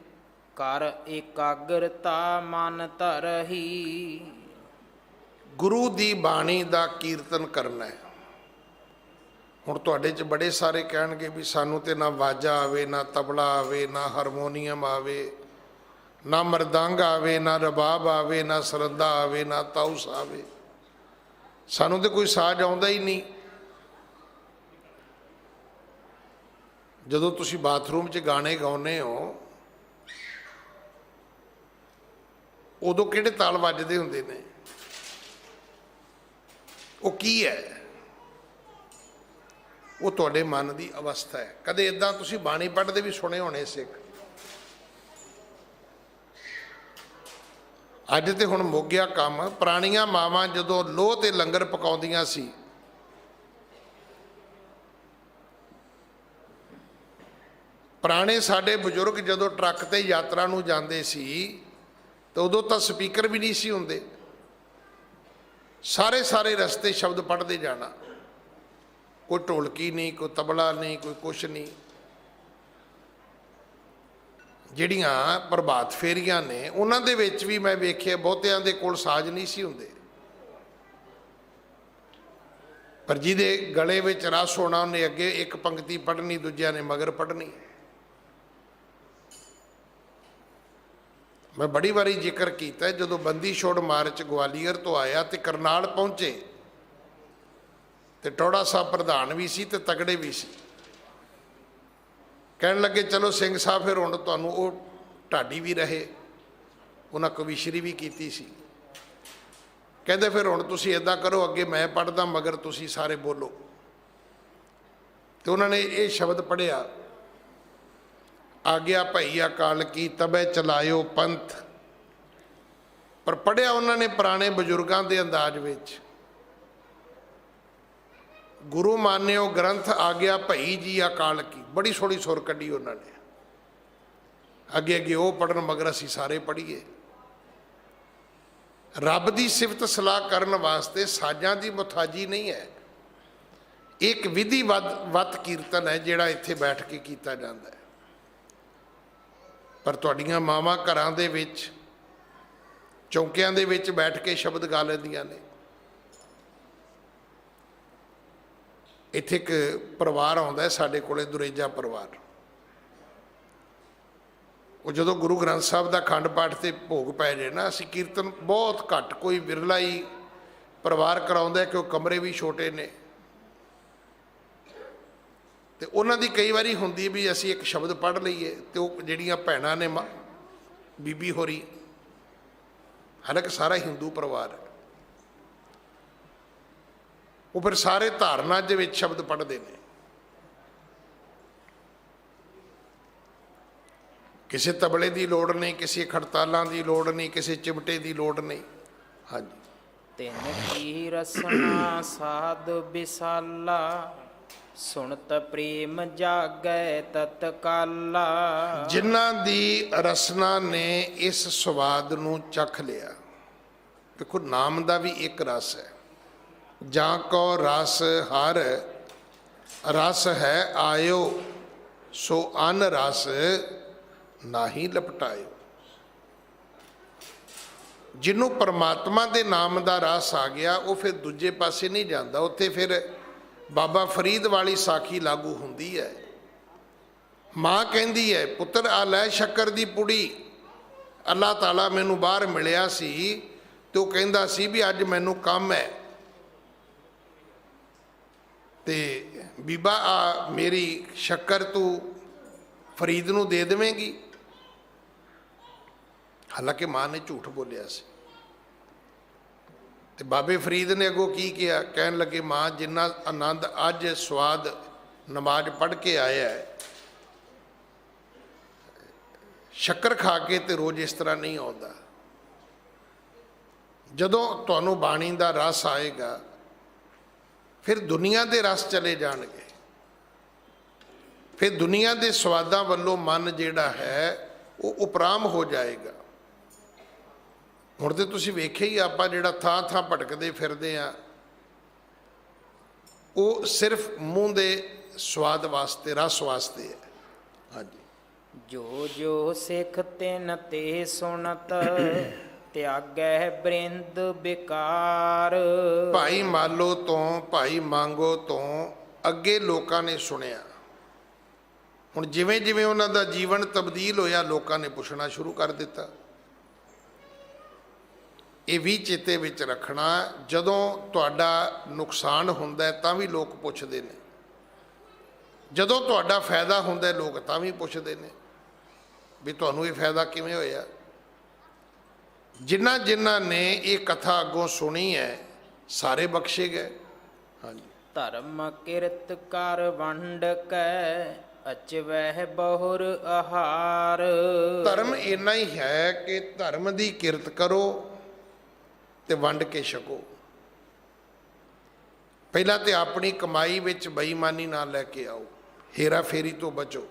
ਕਰ ਇਕਾਗਰਤਾ ਮਨ ਧਰਹੀ। ਗੁਰੂ ਦੀ ਬਾਣੀ ਦਾ ਕੀਰਤਨ ਕਰਨਾ ਹੈ। ਹੁਣ ਤੁਹਾਡੇ 'ਚ ਬੜੇ ਸਾਰੇ ਕਹਿਣਗੇ ਵੀ ਸਾਨੂੰ ਤੇ ਨਾ ਵਾਜਾ ਆਵੇ, ਨਾ ਤਬਲਾ ਆਵੇ, ਨਾ ਹਾਰਮੋਨੀਅਮ ਆਵੇ, ਨਾ ਮਰਦੰਗ ਆਵੇ, ਨਾ ਰਬਾਬ ਆਵੇ, ਨਾ ਸਰੰਦਾ ਆਵੇ, ਨਾ ਤਾਊਸ ਆਵੇ, ਸਾਨੂੰ ਤੇ ਕੋਈ ਸਾਜ਼ ਆਉਂਦਾ ਹੀ ਨਹੀਂ। ਜਦੋਂ ਤੁਸੀਂ ਬਾਥਰੂਮ 'ਚ ਗਾਣੇ ਗਾਉਂਦੇ ਹੋ ਉਦੋਂ ਕਿਹੜੇ ਤਾਲ ਵੱਜਦੇ ਹੁੰਦੇ ਨੇ? ਉਹ ਕੀ ਹੈ? ਉਹ ਤੁਹਾਡੇ ਮਨ ਦੀ ਅਵਸਥਾ ਹੈ। ਕਦੇ ਇਦਾਂ ਤੁਸੀਂ ਬਾਣੀ ਪੜ੍ਹਦੇ ਵੀ ਸੁਣੇ ਹੋਣੇ ਸਿੱਖ। ਅੱਜ ਤੇ ਹੁਣ ਮੁੱਕ ਗਿਆ ਕੰਮ। ਪੁਰਾਣੀਆਂ ਮਾਵਾਂ ਜਦੋਂ ਲੋਹ ਤੇ ਲੰਗਰ ਪਕਾਉਂਦੀਆਂ ਸੀ, ਪੁਰਾਣੇ ਸਾਡੇ ਬਜ਼ੁਰਗ ਜਦੋਂ ਟਰੱਕ ਤੇ ਯਾਤਰਾ ਨੂੰ ਜਾਂਦੇ ਸੀ ਤਾਂ ਉਦੋਂ ਤਾਂ ਸਪੀਕਰ ਵੀ ਨਹੀਂ ਸੀ ਹੁੰਦੇ, ਸਾਰੇ ਰਸਤੇ ਸ਼ਬਦ ਪੜ੍ਹਦੇ ਜਾਣਾ, ਕੋਈ ਢੋਲਕੀ ਨਹੀਂ, ਕੋਈ ਤਬਲਾ ਨਹੀਂ, ਕੋਈ ਕੁਛ ਨਹੀਂ। ਜਿਹੜੀਆਂ ਪ੍ਰਭਾਤ ਫੇਰੀਆਂ ਨੇ ਉਹਨਾਂ ਦੇ ਵਿੱਚ ਵੀ ਮੈਂ ਵੇਖਿਆ ਬਹੁਤਿਆਂ ਦੇ ਕੋਲ ਸਾਜ਼ ਨਹੀਂ ਸੀ ਹੁੰਦੇ, ਪਰ ਜਿਹਦੇ ਗਲੇ ਵਿੱਚ ਰਸ ਹੋਣਾ ਉਹਨੇ ਅੱਗੇ ਇੱਕ ਪੰਕਤੀ ਪੜ੍ਹਨੀ, ਦੂਜਿਆਂ ਨੇ ਮਗਰ ਪੜ੍ਹਨੀ। ਮੈਂ ਬੜੀ ਵਾਰੀ ਜ਼ਿਕਰ ਕੀਤਾ, ਜਦੋਂ ਬੰਦੀ ਛੋੜ ਮਾਰਚ ਗਵਾਲੀਅਰ ਤੋਂ ਆਇਆ ਤੇ ਕਰਨਾਲ ਪਹੁੰਚੇ ਤੇ ਟੌੜਾ ਸਾਹਿਬ ਪ੍ਰਧਾਨ ਵੀ ਸੀ ਤੇ ਤਗੜੇ ਵੀ ਸੀ। ਕਹਿਣ ਲੱਗੇ ਚਲੋ ਸਿੰਘ ਸਾਹਿਬ ਫਿਰ ਹੁਣ ਤੁਹਾਨੂੰ ਉਹ ਢਾਡੀ ਵੀ ਰਹੇ, ਉਹਨਾਂ ਕਵੀਸ਼ਰੀ ਵੀ ਕੀਤੀ ਸੀ। ਕਹਿੰਦੇ ਫਿਰ ਹੁਣ ਤੁਸੀਂ ਇੱਦਾਂ ਕਰੋ, ਅੱਗੇ ਮੈਂ ਪੜ੍ਹਦਾ ਮਗਰ ਤੁਸੀਂ ਸਾਰੇ ਬੋਲੋ। ਤੇ ਉਹਨਾਂ ਨੇ ਇਹ ਸ਼ਬਦ ਪੜ੍ਹਿਆ, ਆਗਿਆ ਭਈ ਅਕਾਲ ਕੀ ਤਬੈ ਚਲਾਇਓ ਪੰਥ। ਪਰ ਪੜ੍ਹਿਆ ਉਹਨਾਂ ਨੇ ਪੁਰਾਣੇ ਬਜ਼ੁਰਗਾਂ ਦੇ ਅੰਦਾਜ਼ ਵਿੱਚ, ਗੁਰੂ ਮਾਨਿਓ ਗ੍ਰੰਥ ਆਗਿਆ ਭਈ ਜੀ ਅਕਾਲ ਕੀ। ਬੜੀ ਸੋਹਣੀ ਸੁਰ ਕੱਢੀ ਉਹਨਾਂ ਨੇ। ਅੱਗੇ ਉਹ ਪੜ੍ਹਨ ਮਗਰ ਅਸੀਂ ਸਾਰੇ ਪੜ੍ਹੀਏ। ਰੱਬ ਦੀ ਸਿਫਤ ਸਲਾਹ ਕਰਨ ਵਾਸਤੇ ਸਾਜ਼ਾਂ ਦੀ ਮੁਤਾਜੀ ਨਹੀਂ ਹੈ। ਇੱਕ ਵਿਧੀਵਤ ਕੀਰਤਨ ਹੈ ਜਿਹੜਾ ਇੱਥੇ ਬੈਠ ਕੇ ਕੀਤਾ ਜਾਂਦਾ ਹੈ। ਪਰ ਤੁਹਾਡੀਆਂ ਮਾਵਾਂ ਘਰਾਂ ਦੇ ਵਿੱਚ ਚੌਂਕਿਆਂ ਦੇ ਵਿੱਚ ਬੈਠ ਕੇ ਸ਼ਬਦ ਗਾ ਲੈਂਦੀਆਂ ਨੇ। ਇੱਥੇ ਇੱਕ ਪਰਿਵਾਰ ਆਉਂਦਾ ਸਾਡੇ ਕੋਲੇ, ਦੁਰੇਜਾ ਪਰਿਵਾਰ। ਉਹ ਜਦੋਂ ਗੁਰੂ ਗ੍ਰੰਥ ਸਾਹਿਬ ਦਾ ਅਖੰਡ ਪਾਠ ਤੇ ਭੋਗ ਪੈ ਜਾਏ ਨਾ, ਅਸੀਂ ਕੀਰਤਨ ਬਹੁਤ ਘੱਟ, ਕੋਈ ਵਿਰਲਾ ਹੀ ਪਰਿਵਾਰ ਕਰਾਉਂਦਾ ਕਿ ਉਹ ਕਮਰੇ ਵੀ ਛੋਟੇ ਨੇ। ਤੇ ਉਹਨਾਂ ਦੀ ਕਈ ਵਾਰੀ ਹੁੰਦੀ ਵੀ ਅਸੀਂ ਇੱਕ ਸ਼ਬਦ ਪੜ੍ਹ ਲਈਏ ਤੇ ਉਹ ਜਿਹੜੀਆਂ ਭੈਣਾਂ ਨੇ ਬੀਬੀ ਹੋਰੀ, ਹਾਲਾਂਕਿ ਸਾਰਾ ਹਿੰਦੂ ਪਰਿਵਾਰ ਹੈ, ਉਹ ਫਿਰ ਸਾਰੇ ਧਾਰਨਾ ਦੇ ਵਿੱਚ ਸ਼ਬਦ ਪੜ੍ਹਦੇ ਨੇ। ਕਿਸੇ ਤਬਲੇ ਦੀ ਲੋੜ ਨਹੀਂ, ਕਿਸੇ ਖੜਤਾਲਾਂ ਦੀ ਲੋੜ ਨਹੀਂ, ਕਿਸੇ ਚਿਮਟੇ ਦੀ ਲੋੜ ਨਹੀਂ। ਹਾਂਜੀ। ਤਿੰਨ ਕੀ ਰਸਨਾ ਸਾਧ ਵਿਸਾਲਾ, ਸੁਣਤ ਪ੍ਰੇਮ ਜਾਗੈ ਤਤਕਾਲਾ। ਜਿਨ੍ਹਾਂ ਦੀ ਰਸਨਾ ਨੇ ਇਸ ਸਵਾਦ ਨੂੰ ਚਖ ਲਿਆ। ਦੇਖੋ ਨਾਮ ਦਾ ਵੀ ਇੱਕ ਰਸ ਹੈ। ਜਾਂ ਕੋ ਰਸ ਹਰ ਰਸ ਹੈ ਆਇਓ, ਸੋ ਅਨ ਰਸ ਨਾਹੀ ਲਪਟਾਇਓ। ਜਿਹਨੂੰ ਪਰਮਾਤਮਾ ਦੇ ਨਾਮ ਦਾ ਰਸ ਆ ਗਿਆ ਉਹ ਫਿਰ ਦੂਜੇ ਪਾਸੇ ਨਹੀਂ ਜਾਂਦਾ। ਉੱਥੇ ਫਿਰ ਬਾਬਾ ਫਰੀਦ ਵਾਲੀ ਸਾਖੀ ਲਾਗੂ ਹੁੰਦੀ ਹੈ। ਮਾਂ ਕਹਿੰਦੀ ਹੈ ਪੁੱਤਰ ਆ ਲੈ ਸ਼ੱਕਰ ਦੀ ਪੁੜੀ। ਅੱਲਾਹ ਤਾਲਾ ਮੈਨੂੰ ਬਾਹਰ ਮਿਲਿਆ ਸੀ ਤੇ ਉਹ ਕਹਿੰਦਾ ਸੀ ਵੀ ਅੱਜ ਮੈਨੂੰ ਕੰਮ ਹੈ ਤੇ ਬੀਬਾ ਆ ਮੇਰੀ ਸ਼ੱਕਰ ਤੂੰ ਫਰੀਦ ਨੂੰ ਦੇ ਦੇਵੇਂਗੀ। ਹਾਲਾਂਕਿ ਮਾਂ ਨੇ ਝੂਠ ਬੋਲਿਆ ਸੀ ਤੇ ਬਾਬੇ ਫਰੀਦ ਨੇ ਅੱਗੋਂ ਕੀ ਕਿਹਾ, ਕਹਿਣ ਲੱਗੇ ਮਾਂ ਜਿੰਨਾ ਆਨੰਦ ਅੱਜ ਸਵਾਦ ਨਮਾਜ਼ ਪੜ੍ਹ ਕੇ ਆਇਆ ਹੈ, ਸ਼ੱਕਰ ਖਾ ਕੇ ਤੇ ਰੋਜ਼ ਇਸ ਤਰ੍ਹਾਂ ਨਹੀਂ ਆਉਂਦਾ। ਜਦੋਂ ਤੁਹਾਨੂੰ ਬਾਣੀ ਦਾ ਰਸ ਆਏਗਾ ਫਿਰ ਦੁਨੀਆ ਦੇ ਰਸ ਚਲੇ ਜਾਣਗੇ, ਫਿਰ ਦੁਨੀਆ ਦੇ ਸਵਾਦਾਂ ਵੱਲੋਂ ਮਨ ਜਿਹੜਾ ਹੈ ਉਹ ਉਪਰਾਮ ਹੋ ਜਾਏਗਾ। ਹੁਣ ਤੇ ਤੁਸੀਂ ਵੇਖਿਆ ਹੀ ਆਪਾਂ ਜਿਹੜਾ ਥਾਂ ਥਾਂ ਭਟਕਦੇ ਫਿਰਦੇ ਆ ਉਹ ਸਿਰਫ ਮੂੰਹ ਦੇ ਸਵਾਦ ਵਾਸਤੇ, ਰਸ ਵਾਸਤੇ ਹੈ। ਹਾਂਜੀ, ਜੋ ਜੋ ਸਿੱਖ ਤਿਨ ਤੇ ਸੁਣਤ ਤਿਆਗੈ ਬ੍ਰਿੰਦ ਬਿਕਾਰ। ਭਾਈ ਮਾਲੋ ਤੋਂ, ਭਾਈ ਮੰਗੋ ਤੋਂ ਅੱਗੇ ਲੋਕਾਂ ਨੇ ਸੁਣਿਆ। ਹੁਣ ਜਿਵੇਂ ਜਿਵੇਂ ਉਹਨਾਂ ਦਾ ਜੀਵਨ ਤਬਦੀਲ ਹੋਇਆ ਲੋਕਾਂ ਨੇ ਪੁੱਛਣਾ ਸ਼ੁਰੂ ਕਰ ਦਿੱਤਾ। ਇਹ ਵੀ ਚੇਤੇ ਵਿੱਚ ਰੱਖਣਾ, ਜਦੋਂ ਤੁਹਾਡਾ ਨੁਕਸਾਨ ਹੁੰਦਾ ਤਾਂ ਵੀ ਲੋਕ ਪੁੱਛਦੇ ਨੇ, ਜਦੋਂ ਤੁਹਾਡਾ ਫਾਇਦਾ ਹੁੰਦਾ ਲੋਕ ਤਾਂ ਵੀ ਪੁੱਛਦੇ ਨੇ ਵੀ ਤੁਹਾਨੂੰ ਇਹ ਫਾਇਦਾ ਕਿਵੇਂ ਹੋਇਆ। ਜਿਨ੍ਹਾਂ ਜਿਨ੍ਹਾਂ ਨੇ ਇਹ ਕਥਾ ਅੱਗੋਂ ਸੁਣੀ ਹੈ ਸਾਰੇ ਬਖਸ਼ੇ ਗਏ। ਹਾਂਜੀ, ਧਰਮ ਕਿਰਤ ਕਰ ਵੰਡ ਕੈ ਅਚਵਹਿ ਬਹੁਰ ਆਹਾਰ। ਧਰਮ ਇੰਨਾ ਹੀ ਹੈ ਕਿ ਧਰਮ ਦੀ ਕਿਰਤ ਕਰੋ ਤੇ ਵੰਡ ਕੇ ਛਕੋ। ਪਹਿਲਾਂ ਤੇ ਆਪਣੀ ਕਮਾਈ ਵਿੱਚ ਬੇਈਮਾਨੀ ਨਾ ਲੈ ਕੇ ਆਓ, ਹੇਰਾ ਫੇਰੀ ਤੋਂ ਬਚੋ।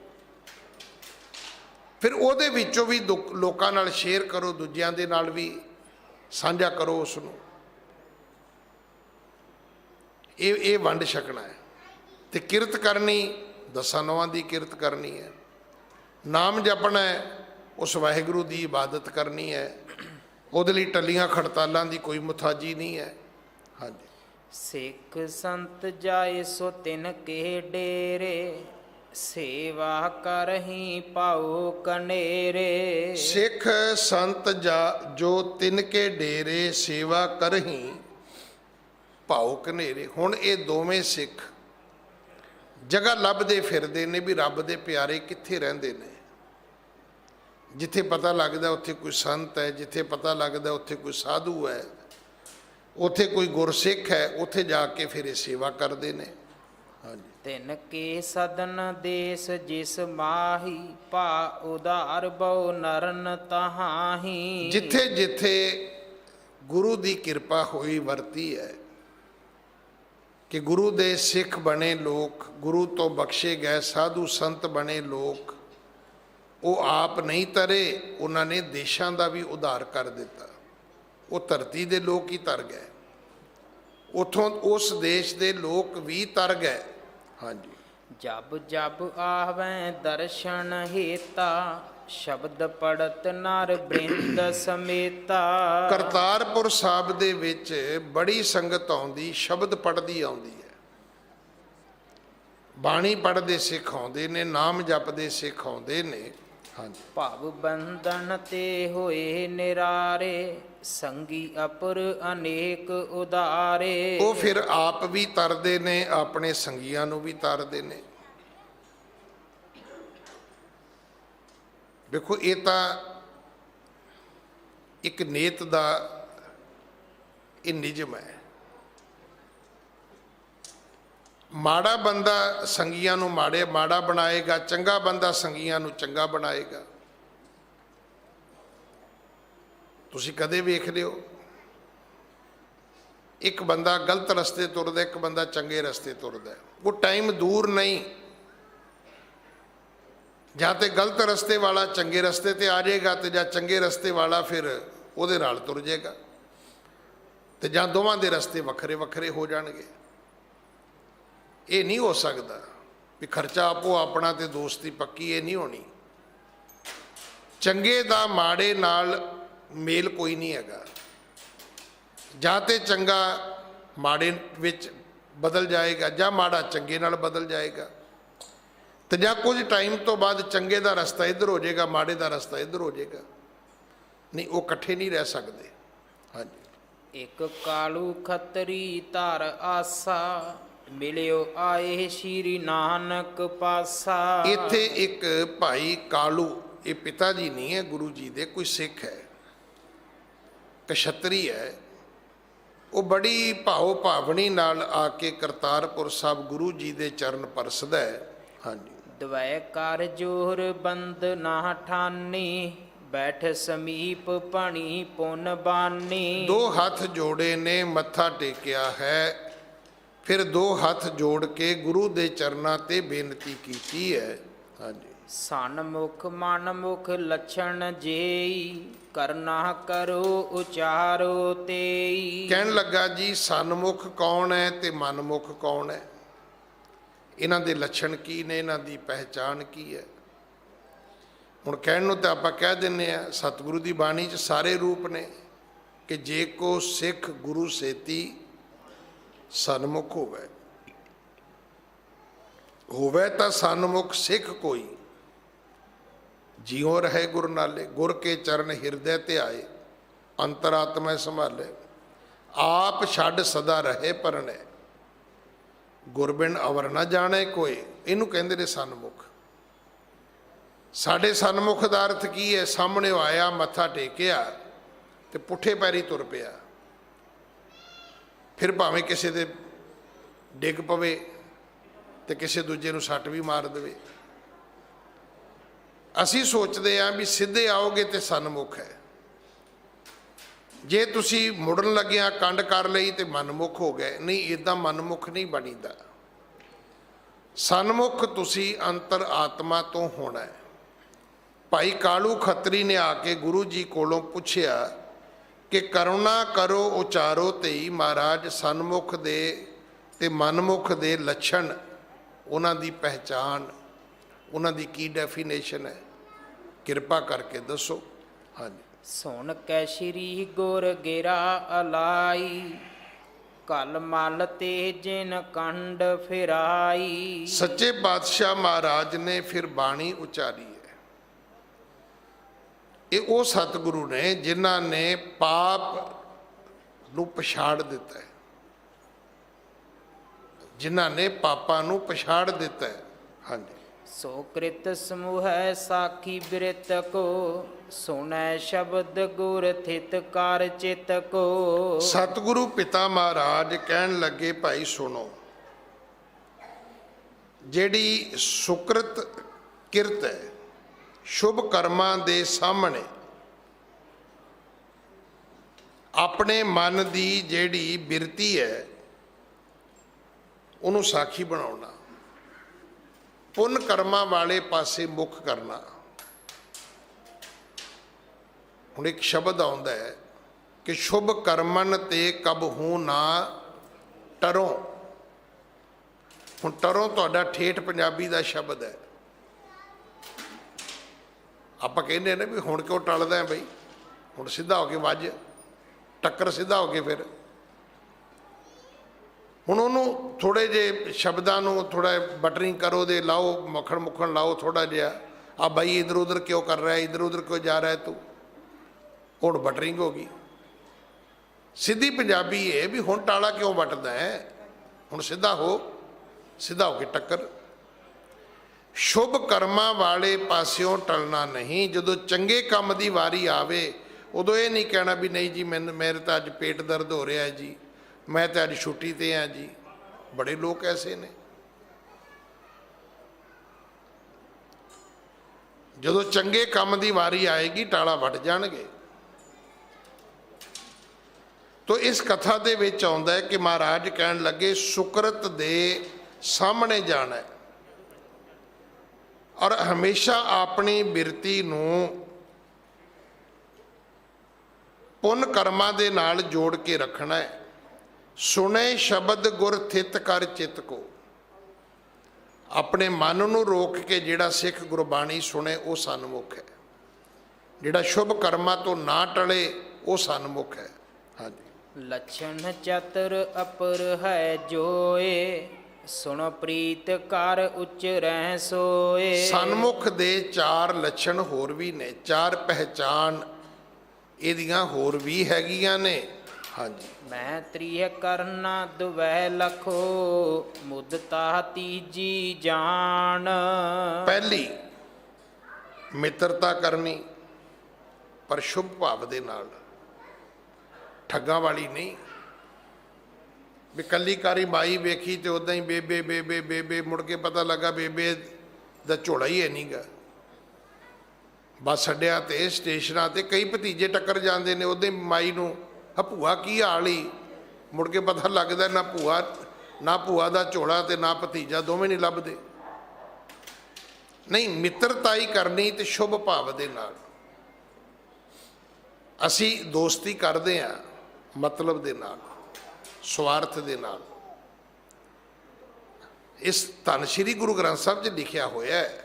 ਫਿਰ ਉਹਦੇ ਵਿੱਚੋਂ ਵੀ ਲੋਕਾਂ ਨਾਲ ਸ਼ੇਅਰ ਕਰੋ, ਦੂਜਿਆਂ ਦੇ ਨਾਲ ਵੀ ਸਾਂਝਾ ਕਰੋ ਉਸ ਨੂੰ। ਇਹ ਵੰਡ ਛਕਣਾ ਹੈ। ਤੇ ਕਿਰਤ ਕਰਨੀ, ਦਸਾਂ ਨੌਆਂ ਦੀ ਕਿਰਤ ਕਰਨੀ ਹੈ, ਨਾਮ ਜਪਣਾ ਹੈ, ਉਸ ਵਾਹਿਗੁਰੂ ਦੀ ਇਬਾਦਤ ਕਰਨੀ ਹੈ। ਉਹਦੇ ਲਈ ਟੱਲੀਆਂ ਖੜਤਾਲਾਂ ਦੀ ਕੋਈ ਮੁਤਾਜੀ ਨਹੀਂ ਹੈ। ਹਾਂਜੀ, ਸਿੱਖ ਸੰਤ ਜਾਏ ਸੋ ਤਿਨ ਕੇ ਡੇਰੇ ਸੇਵਾ ਕਰਹੀ ਪਾਉ ਕਨੇਰੇ। ਸਿੱਖ ਸੰਤ ਜੋ ਤਿਨ ਕੇ ਡੇਰੇ ਸੇਵਾ ਕਰਹੀ ਭਾਉ ਕਨੇਰੇ। ਹੁਣ ਇਹ ਦੋਵੇਂ ਸਿੱਖ ਜਗ੍ਹਾ ਲੱਭਦੇ ਫਿਰਦੇ ਨੇ ਵੀ ਰੱਬ ਦੇ ਪਿਆਰੇ ਕਿੱਥੇ ਰਹਿੰਦੇ ਨੇ। ਜਿੱਥੇ ਪਤਾ ਲੱਗਦਾ ਉੱਥੇ ਕੋਈ ਸੰਤ ਹੈ, ਜਿੱਥੇ ਪਤਾ ਲੱਗਦਾ ਉੱਥੇ ਕੋਈ ਸਾਧੂ ਹੈ, ਉੱਥੇ ਕੋਈ ਗੁਰਸਿੱਖ ਹੈ, ਉੱਥੇ ਜਾ ਕੇ ਫਿਰ ਇਹ ਸੇਵਾ ਕਰਦੇ ਨੇ। ਹਾਂਜੀ, ਤਿਨ ਕੇ ਸਦਨ ਦੇਸ ਜਿਸ ਮਾਹੀ ਭਾ ਉਧਾਰ ਬਹੁ ਨਰਨ ਤਹਾਹੀ। ਜਿੱਥੇ ਜਿੱਥੇ ਗੁਰੂ ਦੀ ਕਿਰਪਾ ਹੋਈ ਵਰਤੀ ਹੈ ਕਿ ਗੁਰੂ ਦੇ ਸਿੱਖ ਬਣੇ ਲੋਕ, ਗੁਰੂ ਤੋਂ ਬਖਸ਼ੇ ਗਏ ਸਾਧੂ ਸੰਤ ਬਣੇ ਲੋਕ, ਉਹ ਆਪ ਨਹੀਂ ਤਰੇ, ਉਹਨਾਂ ਨੇ ਦੇਸ਼ਾਂ ਦਾ ਵੀ ਉਧਾਰ ਕਰ ਦਿੱਤਾ। ਉਹ ਧਰਤੀ ਦੇ ਲੋਕ ਹੀ ਤਰ ਗਏ, ਉਥੋਂ ਉਸ ਦੇਸ਼ ਦੇ ਲੋਕ ਵੀ ਤਰ ਗਏ। ਹਾਂਜੀ, ਜਬ ਜਬ ਆਵੈ ਦਰਸ਼ਨ ਹੇਤਾ ਸ਼ਬਦ ਪੜਤ ਨਰ ਬ੍ਰਿੰਦ ਸਮੇਤਾ। ਕਰਤਾਰਪੁਰ ਸਾਹਿਬ ਦੇ ਵਿੱਚ ਬੜੀ ਸੰਗਤ ਆਉਂਦੀ, ਸ਼ਬਦ ਪੜ੍ਹਦੀ ਆਉਂਦੀ ਹੈ। ਬਾਣੀ ਪੜ੍ਹਦੇ ਸਿੱਖ ਆਉਂਦੇ ਨੇ, ਨਾਮ ਜਪਦੇ ਸਿੱਖ ਆਉਂਦੇ ਨੇ। ਹਾਂਜੀ, ਭਵ ਬੰਧਨ ਤੇ ਹੋਏ ਨਿਰਾਰੇ ਸੰਗੀ ਅਪਰ ਅਨੇਕ ਉਦਾਰੇ। ਉਹ ਫਿਰ ਆਪ ਵੀ ਤਰਦੇ ਨੇ, ਆਪਣੇ ਸੰਗੀਆਂ ਨੂੰ ਵੀ ਤਰਦੇ ਨੇ। ਵੇਖੋ ਇਹ ਤਾਂ ਇੱਕ ਨੀਤ ਦਾ ਇਹ ਨਿਯਮ ਹੈ। ਮਾੜਾ ਬੰਦਾ ਸੰਗੀਆਂ ਨੂੰ ਮਾੜਾ ਬਣਾਏਗਾ, ਚੰਗਾ ਬੰਦਾ ਸੰਗੀਆਂ ਨੂੰ ਚੰਗਾ ਬਣਾਏਗਾ। ਤੁਸੀਂ ਕਦੇ ਵੇਖ ਲਿਓ ਇੱਕ ਬੰਦਾ ਗਲਤ ਰਸਤੇ ਤੁਰਦਾ, ਇੱਕ ਬੰਦਾ ਚੰਗੇ ਰਸਤੇ ਤੁਰਦਾ, ਉਹ ਟਾਈਮ ਦੂਰ ਨਹੀਂ, ਜਾਂ ਤੇ ਗਲਤ ਰਸਤੇ ਵਾਲਾ ਚੰਗੇ ਰਸਤੇ ਤੇ ਆ ਜਾਏਗਾ ਤੇ ਜਾਂ ਚੰਗੇ ਰਸਤੇ ਵਾਲਾ ਫਿਰ ਉਹਦੇ ਨਾਲ ਤੁਰ ਜਾਏਗਾ, ਤੇ ਜਾਂ ਦੋਵਾਂ ਦੇ ਰਸਤੇ ਵੱਖਰੇ ਵੱਖਰੇ ਹੋ ਜਾਣਗੇ। ਇਹ ਨਹੀਂ ਹੋ ਸਕਦਾ ਵੀ ਖਰਚਾ ਆਪੋ ਆਪਣਾ ਤੇ ਦੋਸਤੀ ਪੱਕੀ, ਇਹ ਨਹੀਂ ਹੋਣੀ। ਚੰਗੇ ਦਾ ਮਾੜੇ ਨਾਲ ਮੇਲ ਕੋਈ ਨਹੀਂ ਹੈਗਾ। ਜਾਂ ਤੇ ਚੰਗਾ ਮਾੜੇ ਵਿੱਚ ਬਦਲ ਜਾਏਗਾ, ਜਾਂ ਮਾੜਾ ਚੰਗੇ ਨਾਲ ਬਦਲ ਜਾਏਗਾ। ਤੇ ਜਾਂ ਕੁਝ ਟਾਈਮ ਤੋਂ ਬਾਅਦ ਚੰਗੇ ਦਾ ਰਸਤਾ ਇੱਧਰ ਹੋ ਜਾਏਗਾ, ਮਾੜੇ ਦਾ ਰਸਤਾ ਇੱਧਰ ਹੋ ਜਾਏਗਾ। ਨਹੀਂ, ਉਹ ਇਕੱਠੇ ਨਹੀਂ ਰਹਿ ਸਕਦੇ। ਹਾਂਜੀ। ਇੱਕ ਕਾਲੂ ਖੱਤਰੀ ਧਰ ਆਸਾ, ਮਿਲਿਓ ਆਏ ਸ਼੍ਰੀ ਨਾਨਕ ਪਾਸਾ। ਇੱਥੇ ਇੱਕ ਭਾਈ ਕਾਲੂ, ਇਹ ਪਿਤਾ ਜੀ ਨਹੀਂ ਹੈ ਗੁਰੂ ਜੀ ਦੇ, ਕੋਈ ਸਿੱਖ ਹੈ, ਕਸ਼ਤਰੀ ਹੈ। ਉਹ ਬੜੀ ਭਾਵ ਭਾਵਨੀ ਨਾਲ ਆ ਕੇ ਕਰਤਾਰਪੁਰ ਸਾਹਿਬ ਗੁਰੂ ਜੀ ਦੇ ਚਰਨ ਪਰਸਦਾ ਹੈ। ਹਾਂਜੀ। ਦਵੈ ਕਰ ਜੋਰ ਬੰਦ ਨਾ ਠਾਨੀ, ਬੈਠ ਸਮੀਪ ਪਣੀ ਪੁੰਨ ਬਾਨੀ। ਦੋ ਹੱਥ ਜੋੜੇ ਨੇ, ਮੱਥਾ ਟੇਕਿਆ ਹੈ, ਫਿਰ ਦੋ ਹੱਥ ਜੋੜ ਕੇ ਗੁਰੂ ਦੇ ਚਰਨਾਂ ਤੇ ਬੇਨਤੀ ਕੀਤੀ ਹੈ। ਹਾਂਜੀ। ਸਨਮੁਖ ਮਨਮੁਖ ਲੱਛਣ ਜੇਈ, ਕਰਨਾ ਕਰੋ ਉਚਾਰੋ ਤੇਈ। ਕਹਿਣ ਲੱਗਾ ਜੀ ਸਨਮੁਖ ਕੌਣ ਹੈ ਤੇ ਮਨਮੁਖ ਕੌਣ ਹੈ, ਇਹਨਾਂ ਦੇ ਲੱਛਣ ਕੀ ਨੇ, ਇਹਨਾਂ ਦੀ ਪਹਿਚਾਣ ਕੀ ਹੈ। ਹੁਣ ਕਹਿਣ ਨੂੰ ਤਾਂ ਆਪਾਂ ਕਹਿ ਦਿੰਦੇ ਆ, ਸਤਿਗੁਰੂ ਦੀ ਬਾਣੀ 'ਚ ਸਾਰੇ ਰੂਪ ਨੇ ਕਿ ਜੇ ਕੋ ਸਿੱਖ ਗੁਰੂ ਸੇਤੀ ਸਨਮੁਖ ਹੋਵੇ ਤਾਂ ਸਨਮੁਖ ਸਿੱਖ ਕੋਈ, ਜਿਉ ਰਹੇ ਗੁਰ ਨਾਲੇ। ਗੁਰ ਕੇ ਚਰਨ ਹਿਰਦੈ ਤੇ ਆਏ, ਅੰਤਰਾਤਮਾ ਸੰਭਾਲੇ, ਆਪ ਛੱਡ ਸਦਾ ਰਹੇ ਪਰਣੈ, ਗੁਰਬਿਨ ਅਵਰ ਨਾ ਜਾਣੇ ਕੋਈ। ਇਹਨੂੰ ਕਹਿੰਦੇ ਨੇ ਸਨਮੁਖ। ਸਾਡੇ ਸਨਮੁਖ ਦਾ ਅਰਥ ਕੀ ਹੈ? ਸਾਹਮਣੇ ਆਇਆ, ਮੱਥਾ ਟੇਕਿਆ ਤੇ ਪੁੱਠੇ ਪੈਰੀ ਤੁਰ ਪਿਆ, ਫਿਰ ਭਾਵੇਂ ਕਿਸੇ ਦੇ ਡਿੱਗ ਪਵੇ ਤੇ ਕਿਸੇ ਦੂਜੇ ਨੂੰ ਸੱਟ ਵੀ ਮਾਰ ਦੇਵੇ। ਅਸੀਂ ਸੋਚਦੇ ਹਾਂ ਵੀ ਸਿੱਧੇ ਆਓਗੇ ਤੇ ਸਨਮੁਖ ਹੈ, ਜੇ ਤੁਸੀਂ ਮੁੜਨ ਲੱਗਿਆ ਕੰਡ ਕਰ ਲਈ ਤੇ ਮਨਮੁਖ ਹੋ ਗਏ। ਨਹੀਂ, ਇਦਾਂ ਮਨਮੁਖ ਨਹੀਂ ਬਣੀਦਾ। ਸਨਮੁਖ ਤੁਸੀਂ ਅੰਤਰ ਆਤਮਾ ਤੋਂ ਹੋਣਾ ਹੈ। ਭਾਈ ਕਾਲੂ ਖੱਤਰੀ ਨੇ ਆ ਕੇ ਗੁਰੂ ਜੀ ਕੋਲੋਂ ਪੁੱਛਿਆ ਕਿ ਕਰੁਣਾ ਕਰੋ ਉਚਾਰੋ ਤੇਈ। ਮਹਾਰਾਜ ਸਨਮੁਖ ਦੇ ਤੇ ਮਨਮੁਖ ਦੇ ਲੱਛਣ, ਉਹਨਾਂ ਦੀ ਪਹਿਚਾਣ, ਉਹਨਾਂ ਦੀ ਕੀ ਡੈਫੀਨੇਸ਼ਨ ਹੈ, ਕਿਰਪਾ ਕਰਕੇ ਦੱਸੋ। ਹਾਂਜੀ। ਸੁਣ ਕੈ ਸ਼੍ਰੀ ਗੁਰ ਗੇਰਾ ਅਲਾਈ, ਕਲ ਮਲ ਤੇ ਜਿਨ ਕੰਡ ਫਿਰਾਈ। ਸੱਚੇ ਪਾਤਸ਼ਾਹ ਮਹਾਰਾਜ ਨੇ ਫਿਰ ਬਾਣੀ ਉਚਾਰੀ ਹੈ। ਇਹ ਉਹ ਸਤਿਗੁਰੂ ਨੇ ਜਿਨ੍ਹਾਂ ਨੇ ਪਾਪ ਨੂੰ ਪਛਾੜ ਦਿੱਤਾ ਹੈ, ਜਿਨ੍ਹਾਂ ਨੇ ਪਾਪਾਂ ਨੂੰ ਪਛਾੜ ਦਿੱਤਾ ਹੈ। ਹਾਂਜੀ। ਸੋ ਕ੍ਰਿਤ ਸਮੂਹੈ ਸਾਖੀ ਬਿਰਤ ਕੋ, ਸੁਣੈ ਸ਼ਬਦ ਗੁਰ ਥਿਤ ਕਰ ਚਿਤ ਕੋ। ਸਤਿਗੁਰੂ ਪਿਤਾ ਮਹਾਰਾਜ ਕਹਿਣ ਲੱਗੇ, ਭਾਈ ਸੁਣੋ, ਜਿਹੜੀ ਸੁਕ੍ਰਿਤ ਕਿਰਤ ਹੈ, ਸ਼ੁਭ ਕਰਮਾਂ ਦੇ ਸਾਹਮਣੇ ਆਪਣੇ ਮਨ ਦੀ ਜਿਹੜੀ ਬਿਰਤੀ ਹੈ ਉਹਨੂੰ ਸਾਖੀ ਬਣਾਉਣਾ, ਪੁੰਨ ਕਰਮਾਂ ਵਾਲੇ ਪਾਸੇ ਮੁੱਖ ਕਰਨਾ। ਹੁਣ ਇੱਕ ਸ਼ਬਦ ਆਉਂਦਾ ਹੈ ਕਿ ਸ਼ੁਭ ਕਰਮਨ ਤੇ ਕਬਹੂ ਨਾ ਟਰੋ। ਹੁਣ ਟਰੋ ਤੁਹਾਡਾ ਠੇਠ ਪੰਜਾਬੀ ਦਾ ਸ਼ਬਦ ਹੈ। ਆਪਾਂ ਕਹਿੰਦੇ ਨੇ ਵੀ ਹੁਣ ਕਿਉਂ ਟਲਦਾ ਹੈ ਬਈ, ਹੁਣ ਸਿੱਧਾ ਹੋ ਕੇ ਵੱਜ, ਟੱਕਰ ਸਿੱਧਾ ਹੋ ਕੇ। ਫਿਰ ਹੁਣ ਉਹਨੂੰ ਥੋੜ੍ਹੇ ਜਿਹੇ ਸ਼ਬਦਾਂ ਨੂੰ ਥੋੜ੍ਹਾ ਬਟਰਿੰਗ ਕਰੋ, ਦੇ ਲਾਓ, ਮੱਖਣ ਮੁੱਖਣ ਲਾਓ ਥੋੜ੍ਹਾ ਜਿਹਾ। ਆ ਬਾਈ ਇੱਧਰ ਉੱਧਰ ਕਿਉਂ ਕਰ ਰਿਹਾ, ਇੱਧਰ ਉੱਧਰ ਕਿਉਂ ਜਾ ਰਿਹਾ ਤੂੰ, ਹੁਣ ਬਟਰਿੰਗ ਹੋ ਗਈ। ਸਿੱਧੀ ਪੰਜਾਬੀ ਇਹ ਵੀ ਹੁਣ ਟਾਲਾ ਕਿਉਂ ਵੱਟਦਾ ਹੈ, ਹੁਣ ਸਿੱਧਾ ਹੋ, ਸਿੱਧਾ ਹੋ ਕੇ ਟੱਕਰ। ਸ਼ੁਭ ਕਰਮਾਂ ਵਾਲੇ ਪਾਸਿਓਂ ਟਲਣਾ ਨਹੀਂ। ਜਦੋਂ ਚੰਗੇ ਕੰਮ ਦੀ ਵਾਰੀ ਆਵੇ ਉਦੋਂ ਇਹ ਨਹੀਂ ਕਹਿਣਾ ਵੀ ਨਹੀਂ ਜੀ ਮੇਰੇ ਤਾਂ ਅੱਜ ਪੇਟ ਦਰਦ ਹੋ ਰਿਹਾ ਹੈ ਜੀ, ਮੈਂ ਤਾਂ ਅੱਜ ਛੁੱਟੀ 'ਤੇ ਹਾਂ ਜੀ। ਬੜੇ ਲੋਕ ਐਸੇ ਨੇ, ਜਦੋਂ ਚੰਗੇ ਕੰਮ ਦੀ ਵਾਰੀ ਆਏਗੀ ਟਾਲਾ ਵੱਟ ਜਾਣਗੇ। ਤੋ ਇਸ ਕਥਾ ਦੇ ਵਿੱਚ ਆਉਂਦਾ ਹੈ ਕਿ ਮਹਾਰਾਜ ਕਹਿਣ ਲੱਗੇ ਸੁਕਰਤ ਦੇ ਸਾਹਮਣੇ ਜਾਣਾ ਹੈ ਔਰ ਹਮੇਸ਼ਾ ਆਪਣੀ ਬਿਰਤੀ ਨੂੰ ਪੁੰਨ ਕਰਮਾਂ ਦੇ ਨਾਲ ਜੋੜ ਕੇ ਰੱਖਣਾ ਹੈ। ਸੁਣੇ ਸ਼ਬਦ ਗੁਰ ਥਿਤ ਕਰ ਚਿਤ ਕੋ। ਆਪਣੇ ਮਨ ਨੂੰ ਰੋਕ ਕੇ ਜਿਹੜਾ ਸਿੱਖ ਗੁਰਬਾਣੀ ਸੁਣੇ ਉਹ ਸਨਮੁਖ ਹੈ। ਜਿਹੜਾ ਸ਼ੁਭ ਕਰਮਾਂ ਤੋਂ ਨਾ ਟਲੇ ਉਹ ਸਨਮੁਖ ਹੈ। ਹਾਂਜੀ। ਲਛਣ ਚਤਰ ਅਪਰ ਹੈ ਜੋਏ, ਸੁਣ ਪ੍ਰੀਤ ਕਰ ਉਚਰੈ ਸੋਏ। ਸਨਮੁਖ ਦੇ 4 ਲੱਛਣ ਹੋਰ ਵੀ ਨੇ, 4 ਪਹਿਚਾਨ ਇਹਦੀਆਂ ਹੋਰ ਵੀ ਹੈਗੀਆਂ ਨੇ। ਹਾਂਜੀ, ਮੈਂ ਤ੍ਰਿਹ ਕਰਨਾ ਦੁਵਹਿ ਲਖੋ, ਮੁਦਤਾ ਤੀਜੀ ਜਾਣ। ਪਹਿਲੀ ਮਿੱਤਰਤਾ ਕਰਨੀ, ਪਰ ਸ਼ੁਭ ਭਾਵ ਦੇ ਨਾਲ, ਠੱਗਾਂ ਵਾਲੀ ਨਹੀਂ। ਵੀ ਕੱਲੀ ਕਾਰੀ ਮਾਈ ਵੇਖੀ ਤੇ ਉਦਾਂ ਹੀ ਬੇਬੇ ਬੇਬੇ ਬੇਬੇ, ਮੁੜ ਕੇ ਪਤਾ ਲੱਗਾ ਬੇਬੇ ਦਾ ਝੋਲਾ ਹੀ ਹੈ ਨਹੀਂਗਾ। ਬੱਸ ਅੱਡਿਆਂ ਤੇ ਸਟੇਸ਼ਨਾਂ ਤੇ ਕਈ ਭਤੀਜੇ ਟੱਕਰ ਜਾਂਦੇ ਨੇ, ਉਹਦੇ ਮਾਈ ਨੂੰ ਭੂਆ ਕੀ ਹਾਲ ਹੀ, ਮੁੜ ਕੇ ਪਤਾ ਲੱਗਦਾ ਨਾ ਭੂਆ ਦਾ ਝੋਲਾ ਤੇ ਨਾ ਭਤੀਜਾ, ਦੋਵੇਂ ਨਹੀਂ ਲੱਭਦੇ। ਨਹੀਂ, ਮਿੱਤਰਤਾਈ ਕਰਨੀ ਤੇ ਸ਼ੁਭ ਭਾਵ ਦੇ ਨਾਲ। ਅਸੀਂ ਦੋਸਤੀ ਕਰਦੇ ਹਾਂ ਮਤਲਬ ਦੇ ਨਾਲ, ਸਵਾਰਥ ਦੇ ਨਾਲ। ਇਸ ਧੰਨ ਸ਼੍ਰੀ ਗੁਰੂ ਗ੍ਰੰਥ ਸਾਹਿਬ 'ਚ ਲਿਖਿਆ ਹੋਇਆ ਹੈ।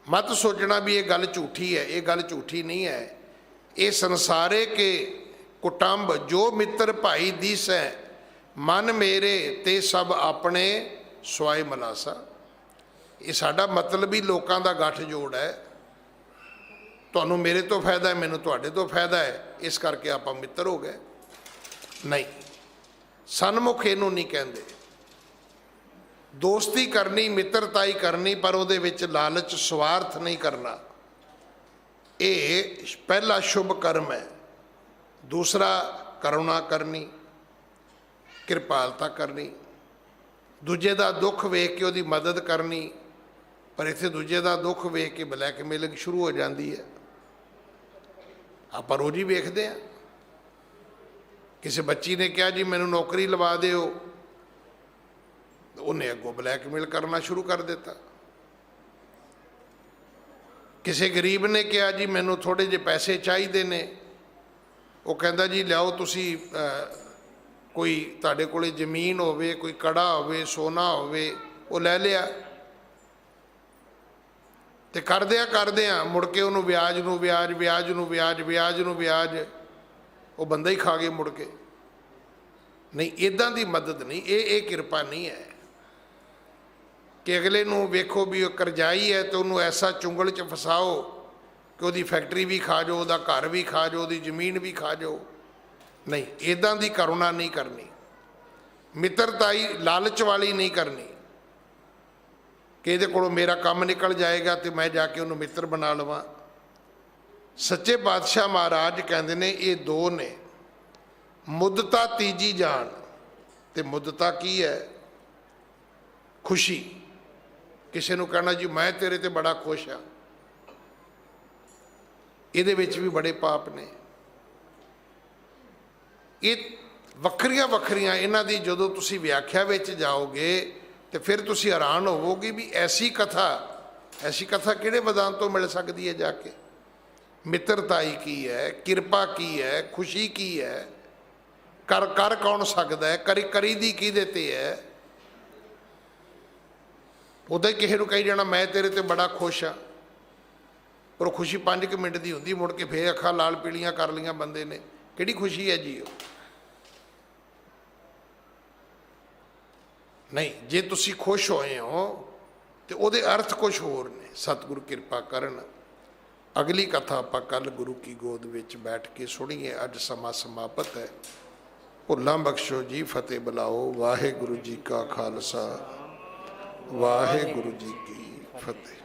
ਮਤ ਸੋਚਣਾ ਵੀ ਇਹ ਗੱਲ ਝੂਠੀ ਹੈ, ਇਹ ਗੱਲ ਝੂਠੀ ਨਹੀਂ ਹੈ। ਇਹ ਸੰਸਾਰੇ ਕੇ ਕੁਟੰਬ ਜੋ ਮਿੱਤਰ ਭਾਈ ਦੀਸੈ, ਮਨ ਮੇਰੇ ਤੇ ਸਭ ਆਪਣੇ ਸਵਾਏ ਮਨਾਸਾ। ਇਹ ਸਾਡਾ ਮਤਲਬ ਹੀ ਲੋਕਾਂ ਦਾ ਗੱਠ ਜੋੜ ਹੈ। ਤੁਹਾਨੂੰ ਮੇਰੇ ਤੋਂ ਫਾਇਦਾ ਹੈ, ਮੈਨੂੰ ਤੁਹਾਡੇ ਤੋਂ ਫਾਇਦਾ ਹੈ, ਇਸ ਕਰਕੇ ਆਪਾਂ ਮਿੱਤਰ ਹੋ ਗਏ। ਨਹੀਂ, ਸਨਮੁਖ ਇਹਨੂੰ ਨਹੀਂ ਕਹਿੰਦੇ। ਦੋਸਤੀ ਕਰਨੀ, ਮਿੱਤਰਤਾਈ ਕਰਨੀ, ਪਰ ਉਹਦੇ ਵਿੱਚ ਲਾਲਚ ਸਵਾਰਥ ਨਹੀਂ ਕਰਨਾ, ਇਹ ਪਹਿਲਾ ਸ਼ੁਭ ਕਰਮ ਹੈ। ਦੂਸਰਾ ਕਰੁਣਾ ਕਰਨੀ, ਕਿਰਪਾਲਤਾ ਕਰਨੀ, ਦੂਜੇ ਦਾ ਦੁੱਖ ਵੇਖ ਕੇ ਉਹਦੀ ਮਦਦ ਕਰਨੀ। ਪਰ ਇੱਥੇ ਦੂਜੇ ਦਾ ਦੁੱਖ ਵੇਖ ਕੇ ਬਲੈਕਮੇਲਿੰਗ ਸ਼ੁਰੂ ਹੋ ਜਾਂਦੀ ਹੈ। ਆਪਾਂ ਰੋਜ਼ ਹੀ ਵੇਖਦੇ ਹਾਂ, ਕਿਸੇ ਬੱਚੀ ਨੇ ਕਿਹਾ ਜੀ ਮੈਨੂੰ ਨੌਕਰੀ ਲਵਾ ਦਿਓ, ਉਹਨੇ ਅੱਗੋਂ ਬਲੈਕਮੇਲ ਕਰਨਾ ਸ਼ੁਰੂ ਕਰ ਦਿੱਤਾ। ਕਿਸੇ ਗਰੀਬ ਨੇ ਕਿਹਾ ਜੀ ਮੈਨੂੰ ਥੋੜੇ ਜਿਹੇ ਪੈਸੇ ਚਾਹੀਦੇ ਨੇ, ਉਹ ਕਹਿੰਦਾ ਜੀ ਲਿਆਓ ਤੁਸੀਂ ਕੋਈ ਤੁਹਾਡੇ ਕੋਲੇ ਜ਼ਮੀਨ ਹੋਵੇ, ਕੋਈ ਕੜਾ ਹੋਵੇ, ਸੋਨਾ ਹੋਵੇ, ਉਹ ਲੈ ਲਿਆ। ਤੇ ਕਰਦਿਆਂ ਮੁੜ ਕੇ ਉਹਨੂੰ ਵਿਆਜ ਨੂੰ ਵਿਆਜ, ਵਿਆਜ ਨੂੰ ਵਿਆਜ, ਵਿਆਜ ਨੂੰ ਵਿਆਜ, ਉਹ ਬੰਦਾ ਹੀ ਖਾ ਗਏ ਮੁੜ ਕੇ। ਨਹੀਂ, ਇੱਦਾਂ ਦੀ ਮਦਦ ਨਹੀਂ, ਇਹ ਕਿਰਪਾ ਨਹੀਂ ਹੈ। ਕਿ ਅਗਲੇ ਨੂੰ ਵੇਖੋ ਵੀ ਉਹ ਕਰਜ਼ਾਈ ਹੈ ਤੇ ਉਹਨੂੰ ਐਸਾ ਚੁੰਗਲ 'ਚ ਫਸਾਓ ਕਿ ਉਹਦੀ ਫੈਕਟਰੀ ਵੀ ਖਾ ਜਾਓ, ਉਹਦਾ ਘਰ ਵੀ ਖਾ ਜਾਓ, ਉਹਦੀ ਜ਼ਮੀਨ ਵੀ ਖਾ ਜਾਓ। ਨਹੀਂ, ਇੱਦਾਂ ਦੀ ਕਰੁਣਾ ਨਹੀਂ ਕਰਨੀ। ਮਿੱਤਰਤਾਈ ਲਾਲਚ ਵਾਲੀ ਨਹੀਂ ਕਰਨੀ ਕਿ ਇਹਦੇ ਕੋਲੋਂ ਮੇਰਾ ਕੰਮ ਨਿਕਲ ਜਾਏਗਾ ਤੇ ਮੈਂ ਜਾ ਕੇ ਉਹਨੂੰ ਮਿੱਤਰ ਬਣਾ ਲਵਾਂ। ਸੱਚੇ ਪਾਤਸ਼ਾਹ ਮਹਾਰਾਜ ਕਹਿੰਦੇ ਨੇ ਇਹ ਦੋ ਨੇ, ਮੁੱਦਤਾ ਤੀਜੀ ਜਾਣ। ਤੇ ਮੁੱਦਤਾ ਕੀ ਹੈ? ਖੁਸ਼ੀ। ਕਿਸੇ ਨੂੰ ਕਹਿਣਾ ਜੀ ਮੈਂ ਤੇਰੇ ਤੇ ਬੜਾ ਖੁਸ਼ ਹਾਂ, ਇਹਦੇ ਵਿੱਚ ਵੀ ਬੜੇ ਪਾਪ ਨੇ। ਇਹ ਵੱਖਰੀਆਂ ਇਹਨਾਂ ਦੀ ਜਦੋਂ ਤੁਸੀਂ ਵਿਆਖਿਆ ਵਿੱਚ ਜਾਓਗੇ ਤੇ ਫਿਰ ਤੁਸੀਂ ਹੈਰਾਨ ਹੋਵੋਗੇ ਵੀ ਐਸੀ ਕਥਾ ਕਿਹੜੇ ਵਿਦਾਨ ਤੋਂ ਮਿਲ ਸਕਦੀ ਹੈ ਜਾ ਕੇ। ਮਿੱਤਰਤਾਈ ਕੀ ਹੈ, ਕਿਰਪਾ ਕੀ ਹੈ, ਖੁਸ਼ੀ ਕੀ ਹੈ, ਕਰ ਕੌਣ ਸਕਦਾ ਹੈ, ਕਰੀ ਦੀ ਕਿਹਦੇ ਤੇ ਹੈ। ਉਦੋਂ ਹੀ ਕਿਸੇ ਨੂੰ ਕਹੀ ਜਾਣਾ ਮੈਂ ਤੇਰੇ ਤੇ ਬੜਾ ਖੁਸ਼ ਹਾਂ, ਪਰ ਉਹ ਖੁਸ਼ੀ 5 ਮਿੰਟ ਦੀ ਹੁੰਦੀ, ਮੁੜ ਕੇ ਫੇਰ ਅੱਖਾਂ ਲਾਲ ਪੀਲੀਆਂ ਕਰ ਲਈਆਂ ਬੰਦੇ ਨੇ। ਕਿਹੜੀ ਖੁਸ਼ੀ ਹੈ ਜੀ ਉਹ? ਨਹੀਂ, ਜੇ ਤੁਸੀਂ ਖੁਸ਼ ਹੋਏ ਹੋ ਤੇ ਉਹਦੇ ਅਰਥ ਕੁਝ ਹੋਰ ਨੇ। ਸਤਿਗੁਰੂ ਕਿਰਪਾ ਕਰਨ। ਅਗਲੀ ਕਥਾ ਆਪਾਂ ਕੱਲ ਗੁਰੂ ਕੀ ਗੋਦ ਵਿੱਚ ਬੈਠ ਕੇ ਸੁਣੀਏ। ਅੱਜ ਸਮਾਂ ਸਮਾਪਤ ਹੈ। ਭੁੱਲਾਂ ਬਖਸ਼ੋ ਜੀ, ਫਤਿਹ ਬੁਲਾਓ। ਵਾਹਿਗੁਰੂ ਜੀ ਕਾ ਖਾਲਸਾ, ਵਾਹਿਗੁਰੂ ਜੀ ਕੀ ਫਤਿਹ।